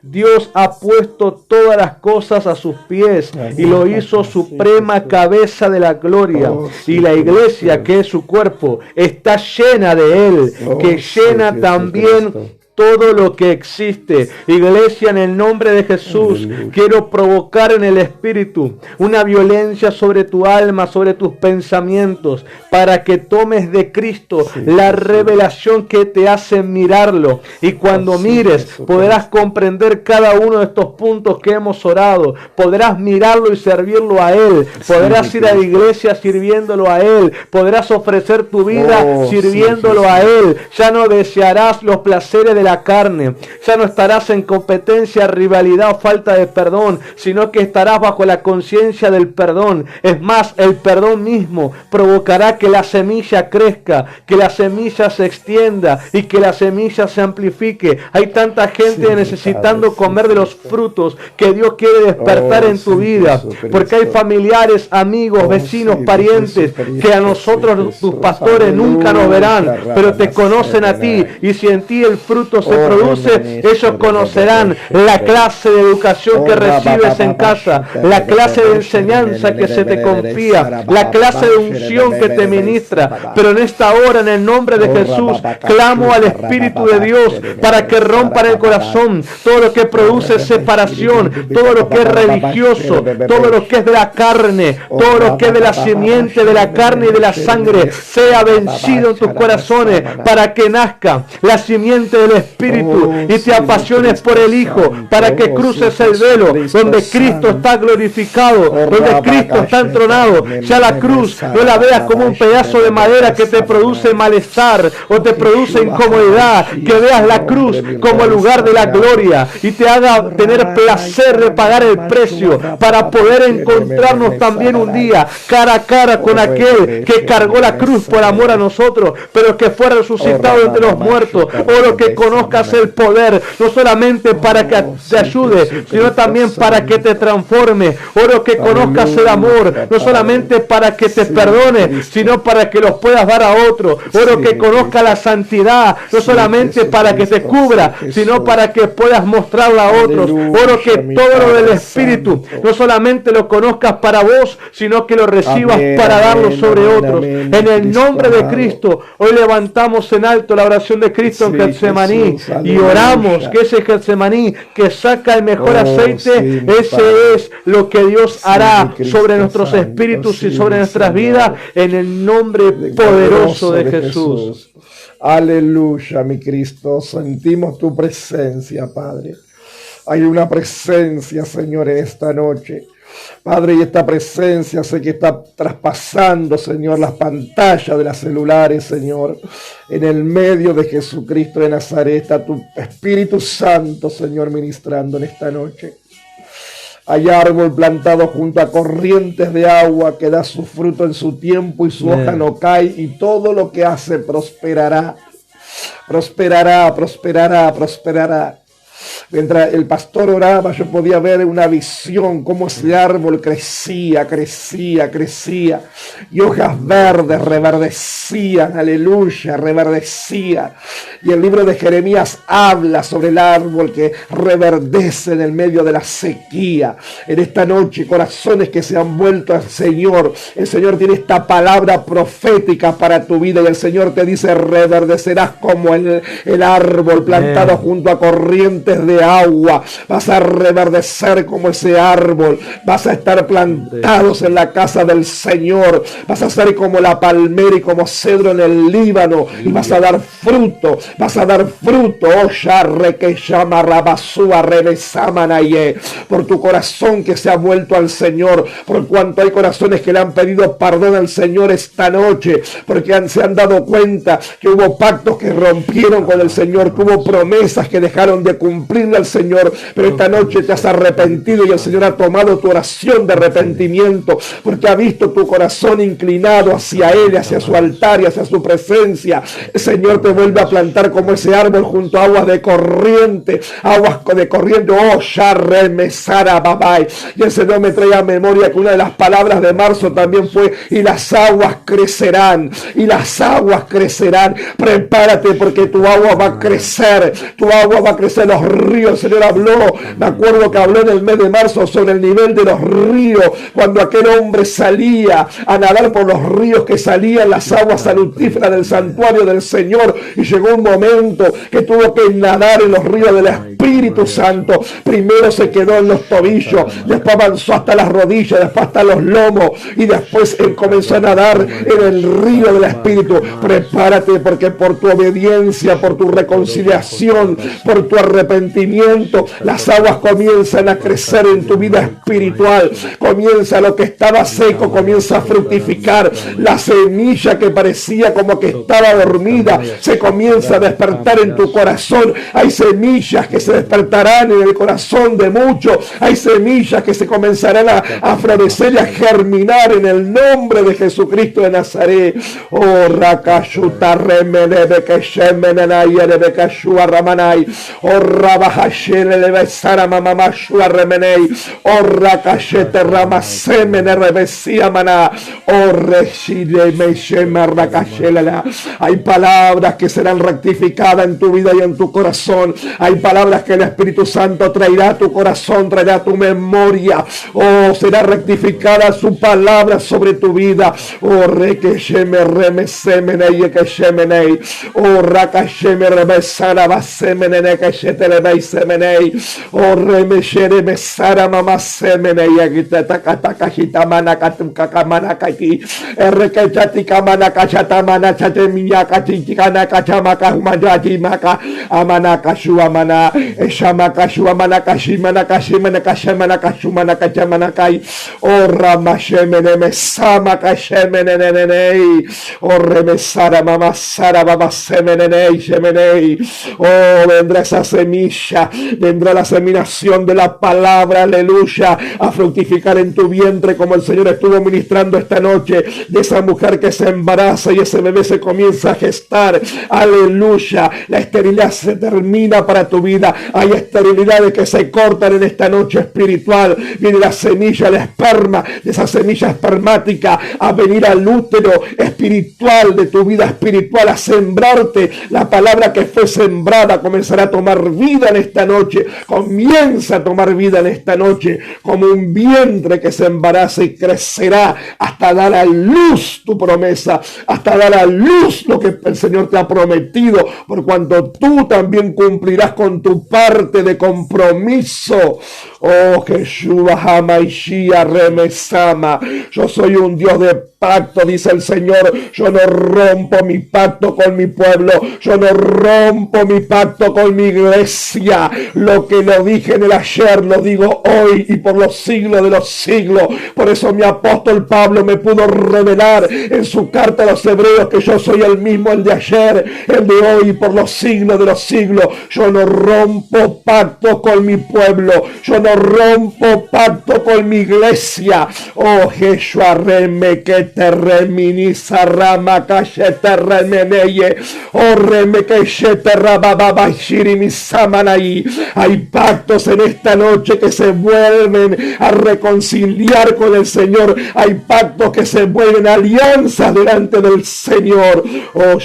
[SPEAKER 2] Dios ha puesto todas las cosas a sus pies y lo hizo suprema cabeza de la gloria. Y la iglesia, que es su cuerpo, está llena de Él, que llena también todo lo que existe. Iglesia, en el nombre de Jesús, quiero provocar en el Espíritu una violencia sobre tu alma, sobre tus pensamientos, para que tomes de Cristo la revelación que te hace mirarlo. Y cuando mires, podrás comprender cada uno de estos puntos que hemos orado. Podrás mirarlo y servirlo a Él. Podrás ir a la iglesia sirviéndolo a Él. Podrás ofrecer tu vida sirviéndolo a Él. Ya no desearás los placeres de la carne, ya no estarás en competencia, rivalidad o falta de perdón, sino que estarás bajo la conciencia del perdón. Es más, el perdón mismo provocará que la semilla crezca, que la semilla se extienda y que la semilla se amplifique. Hay tanta gente necesitando comer de los frutos que Dios quiere despertar en tu vida, porque hay familiares, amigos, vecinos, parientes que a nosotros, tus pastores, nunca nos verán, pero te conocen a ti, y si en ti el fruto se produce, ellos conocerán la clase de educación que recibes en casa, la clase de enseñanza que se te confía, la clase de unción que te ministra. Pero en esta hora, en el nombre de Jesús, clamo al Espíritu de Dios para que rompa en el corazón todo lo que produce separación, todo lo que es religioso, todo lo que es de la carne, todo lo que es de la simiente de la carne y de la sangre, sea vencido en tus corazones, para que nazca la simiente del Espíritu y te apasiones por el Hijo, para que cruces el velo donde Cristo está glorificado, donde Cristo está entronado. Ya la cruz no la veas como un pedazo de madera que te produce malestar o te produce incomodidad, que veas la cruz como el lugar de la gloria y te haga tener placer de pagar el precio para poder encontrarnos también un día cara a cara con aquel que cargó la cruz por amor a nosotros, pero que fue resucitado entre los muertos. Oro que conozcas el poder, no solamente para que te ayude, sino también para que te transforme. Oro que conozcas el amor, no solamente para que te perdone, sino para que los puedas dar a otro. Oro que conozcas la santidad, no solamente para que te cubra, sino para que puedas mostrarla a otros. Oro que todo lo del Espíritu, no solamente lo conozcas para vos, sino que lo recibas para darlo sobre otros. En el nombre de Cristo, hoy levantamos en alto la oración de Cristo en Getsemaní y oramos que ese Getsemaní que saca el mejor aceite, ese es lo que Dios hará sobre nuestros espíritus y sobre nuestras vidas, en el nombre poderoso de Jesús.
[SPEAKER 1] Aleluya, mi Cristo, sentimos tu presencia, Padre. Hay una presencia, Señor, esta noche. Padre, y esta presencia sé que está traspasando, Señor, las pantallas de las celulares, Señor. En el medio de Jesucristo de Nazaret está tu Espíritu Santo, Señor, ministrando en esta noche. Hay árbol plantado junto a corrientes de agua que da su fruto en su tiempo y su hoja no cae, y todo lo que hace prosperará. Prosperará, prosperará, prosperará. Mientras el pastor oraba, yo podía ver una visión, cómo ese árbol crecía, crecía, crecía. Y hojas verdes reverdecían, aleluya, reverdecían. Y el libro de Jeremías habla sobre el árbol que reverdece en el medio de la sequía. En esta noche, corazones que se han vuelto al Señor. El Señor tiene esta palabra profética para tu vida y el Señor te dice: reverdecerás como el árbol plantado junto a corrientes de agua. Vas a reverdecer como ese árbol. Vas a estar plantados en la casa del Señor. Vas a ser como la palmera y como cedro en el Líbano. Y vas a dar fruto. Vas a dar fruto. Oh, Yarre que llama Rabasúa Rebesamanaye. Por tu corazón que se ha vuelto al Señor. Por cuanto hay corazones que le han pedido perdón al Señor esta noche. Porque se han dado cuenta que hubo pactos que rompieron con el Señor. Que hubo promesas que dejaron de cumplirle al Señor. Pero esta noche te has arrepentido y el Señor ha tomado tu oración de arrepentimiento. Porque ha visto tu corazón inclinado hacia Él, hacia su altar y hacia su presencia. El Señor te vuelve a plantar como ese árbol junto a aguas de corriente. Aguas de corriente. Oh, Yarre Mesara Babai. Y el Señor me trae a memoria que una de las palabras de marzo también fue: y las aguas crecerán. Y las aguas crecerán. Prepárate porque tu agua va a crecer. Tu agua va a crecer. Los ríos. El Señor habló. Me acuerdo que habló en el mes de marzo sobre el nivel de los ríos. Cuando aquel hombre salía a nadar por los ríos que salían las aguas salutíferas del santuario del Señor. Y llegó un momento que tuvo que nadar en los ríos del Espíritu Santo. Primero se quedó en los tobillos, después avanzó hasta las rodillas, después hasta los lomos y después él comenzó a nadar en el río del Espíritu. Prepárate porque por tu obediencia, por tu reconciliación, por tu arrepentimiento, las aguas comienzan a crecer en tu vida espiritual. Comienza lo que estaba seco, comienza a fructificar. La semilla que parecía como que estaba dormida se comienza a despertar en tu corazón. Hay semillas que se despertarán en el corazón de muchos. Hay semillas que se comenzarán a florecer y a germinar en el nombre de Jesucristo de Nazaret. Oh, Rakashuta Remenebe que Shemenanay Rebekashua Ramanay. Oh, Rabahashele Lebesara Mamamashua Remenei. Oh, Rakashete Ramasemene Rebesia Maná. Oh, Reshide Meshema Rakashelela. Hay palabras que serán rectificadas en tu vida y en tu corazón. Hay palabras que el Espíritu Santo traerá a tu corazón, traerá a tu memoria. Oh, será rectificada su palabra sobre tu vida. Oh, Rekesheme Remesemene Yekeshemenei. Oh, Rakasheme Rebesara Basemene Keshetelebei Semenei. Oh, Remeshere Mesara Mama Semene Yakitatakata Manakatukamanakati. Erreketatika Manakachamana Chatemiakatitikana Kachamaka Humajati Maka Amanakashua Mana Eshamakashua Manakashimana Kashimana Kashamana Kashumana Kachamanakai. Oh, Ramashemene Mesama Kashemenenei. Oh, Remesara Mama Sara Baba Semenenei Shemenei. Oh, vendrá esa semilla, vendrá la seminación de la palabra, aleluya, a fructificar en tu vientre como el Señor estuvo ministrando esta noche, de esa mujer que se embaraza y ese bebé se comienza a gestar, aleluya. La esterilidad se termina para tu vida. Hay esterilidades que se cortan en esta noche espiritual. Viene la semilla, el esperma, de esa semilla espermática a venir al útero espiritual de tu vida espiritual, a sembrarte. La palabra que fue sembrada comenzará a tomar vida en esta noche. Comienza a tomar vida en esta noche como un vientre que se embaraza y crecerá hasta dar a luz tu promesa, hasta dar a luz lo que el Señor te ha prometido, por cuanto tú también cumplirás con tu parte de compromiso. Oh, Jesús, Hamaishia Remesama. Yo soy un Dios de pacto, dice el Señor. Yo no rompo mi pacto con mi pueblo. Yo no rompo mi pacto con mi iglesia. Lo que lo dije en el ayer, lo digo hoy y por los siglos de los siglos. Por eso mi apóstol Pablo me pudo revelar en su carta a los hebreos que yo soy el mismo, el de ayer, el de hoy y por los siglos de los siglos. Yo no rompo pacto con mi pueblo. Yo no rompo pacto con mi iglesia. Oh, Jesús, reme que te reminiza rama calle te remeneye. Oh, reme que te rababa shiri mi samana ahí. Hay pactos en esta noche que se vuelven a reconciliar con el Señor. Hay pactos que se vuelven alianzas delante del Señor. Oh,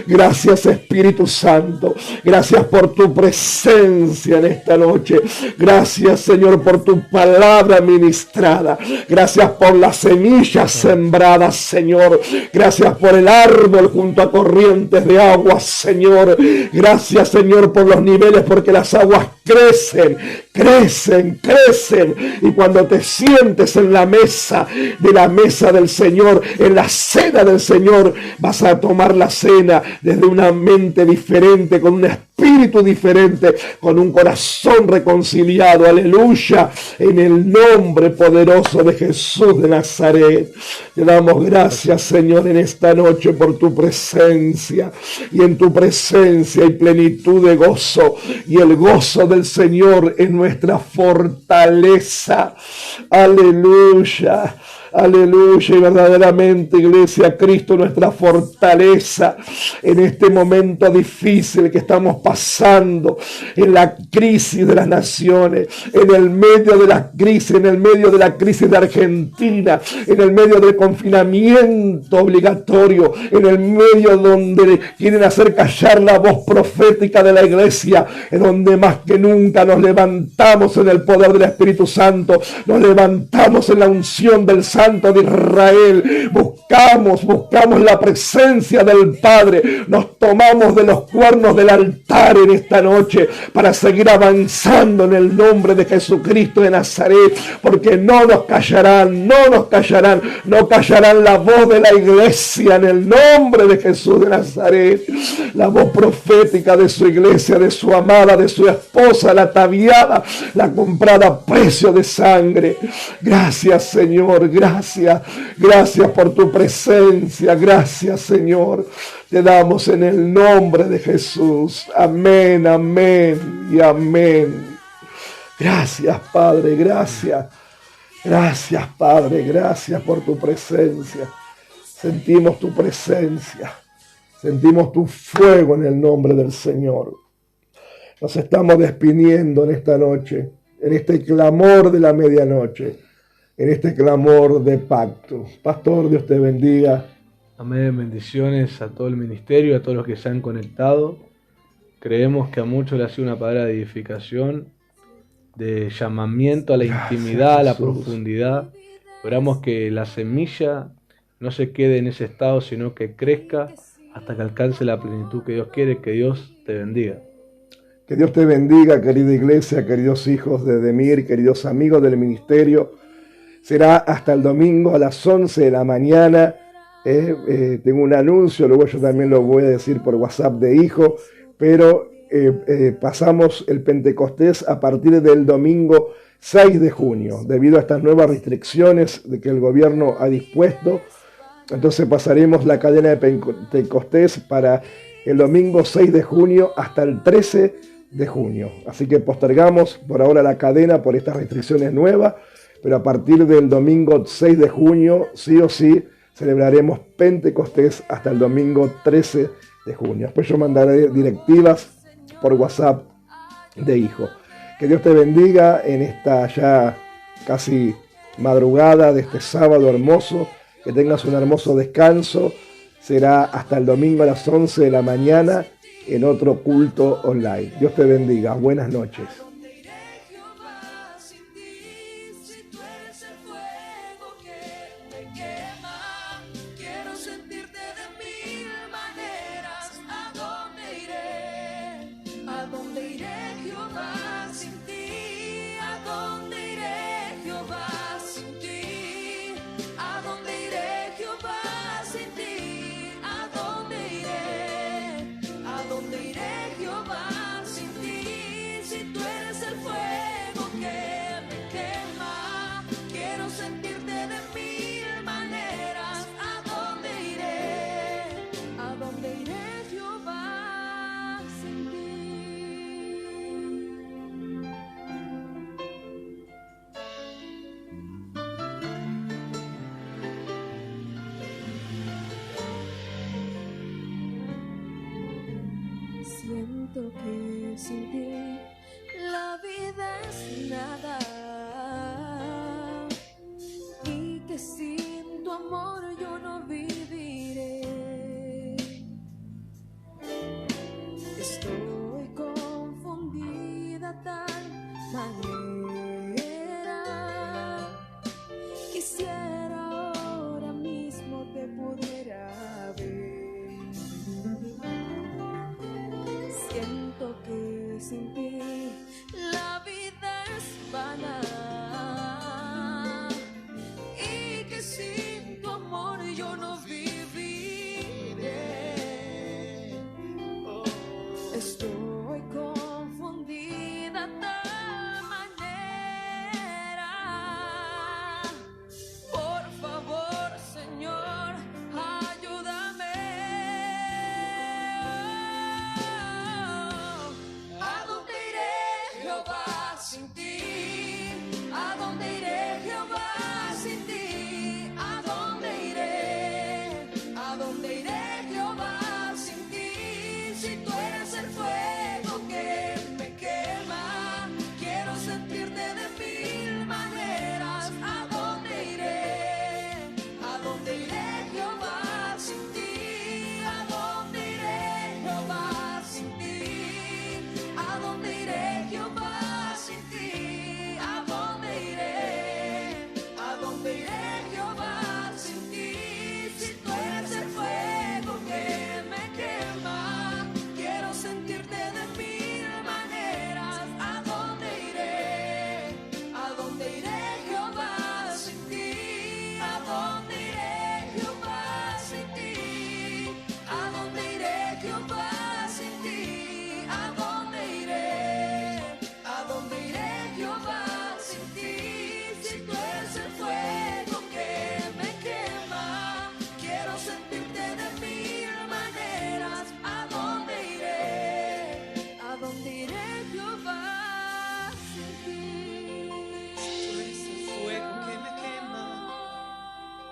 [SPEAKER 1] gracias, Espíritu Santo. Gracias por tu presencia en esta noche. Gracias, Señor, por tu palabra ministrada. Gracias por las semillas sembradas, Señor. Gracias por el árbol junto a corrientes de agua, Señor. Gracias, Señor, por los niveles, porque las aguas crecen, crecen, crecen. Y cuando te sientes en la mesa del Señor, en la cena del Señor, vas a tomar la cena desde una mente diferente, con un espíritu diferente, con un corazón reconciliado. Aleluya, en el nombre poderoso de Jesús de Nazaret. Te damos gracias, Señor, en esta noche por tu presencia. Y en tu presencia hay plenitud de gozo, y el gozo del Señor es nuestra fortaleza. Aleluya. Aleluya, y verdaderamente, iglesia, Cristo nuestra fortaleza en este momento difícil que estamos pasando, en la crisis de las naciones, en el medio de la crisis, en el medio de la crisis de Argentina, en el medio del confinamiento obligatorio, en el medio donde quieren hacer callar la voz profética de la iglesia, en donde más que nunca nos levantamos en el poder del Espíritu Santo, nos levantamos en la unción del Santo de Israel, buscamos la presencia del Padre, nos tomamos de los cuernos del altar en esta noche para seguir avanzando en el nombre de Jesucristo de Nazaret, porque no callarán la voz de la iglesia en el nombre de Jesús de Nazaret, la voz profética de su iglesia, de su amada, de su esposa, la ataviada, la comprada a precio de sangre. Gracias, Señor, gracias por tu presencia, gracias, Señor, te damos en el nombre de Jesús, amén, amén y amén. Gracias, Padre, gracias, Padre, gracias por tu presencia, sentimos tu presencia, sentimos tu fuego en el nombre del Señor. Nos estamos despidiendo en esta noche, en este clamor de la medianoche, en este clamor de pacto. Pastor, Dios te bendiga.
[SPEAKER 2] Amén, bendiciones a todo el ministerio, a todos los que se han conectado. Creemos que a muchos le ha sido una palabra de edificación, de llamamiento a la intimidad, a la profundidad. Oramos que la semilla no se quede en ese estado, sino que crezca hasta que alcance la plenitud que Dios quiere. Que Dios te bendiga.
[SPEAKER 1] Que Dios te bendiga, querida iglesia, queridos hijos de Demir, queridos amigos del ministerio. Será hasta el domingo a las 11 de la mañana. Tengo un anuncio, luego yo también lo voy a decir por WhatsApp de hijo, pero pasamos el Pentecostés a partir del domingo 6 de junio, debido a estas nuevas restricciones de que el gobierno ha dispuesto. Entonces pasaremos la cadena de Pentecostés para el domingo 6 de junio hasta el 13 de junio. Así que postergamos por ahora la cadena por estas restricciones nuevas, pero a partir del domingo 6 de junio, sí o sí, celebraremos Pentecostés hasta el domingo 13 de junio. Después yo mandaré directivas por WhatsApp de hijo. Que Dios te bendiga en esta ya casi madrugada de este sábado hermoso. Que tengas un hermoso descanso. Será hasta el domingo a las 11 de la mañana en otro culto online. Dios te bendiga. Buenas noches.
[SPEAKER 3] ¿A dónde iré, Jehová, sin ti? Si tú eres Siento que sin ti la vida es nada y que sin tu amor yo no viviré. Estoy confundida de tal manera, quisiera ahora mismo te pudiera ver. Siento que sin ti la vida es vana y que sin tu amor yo no viviré.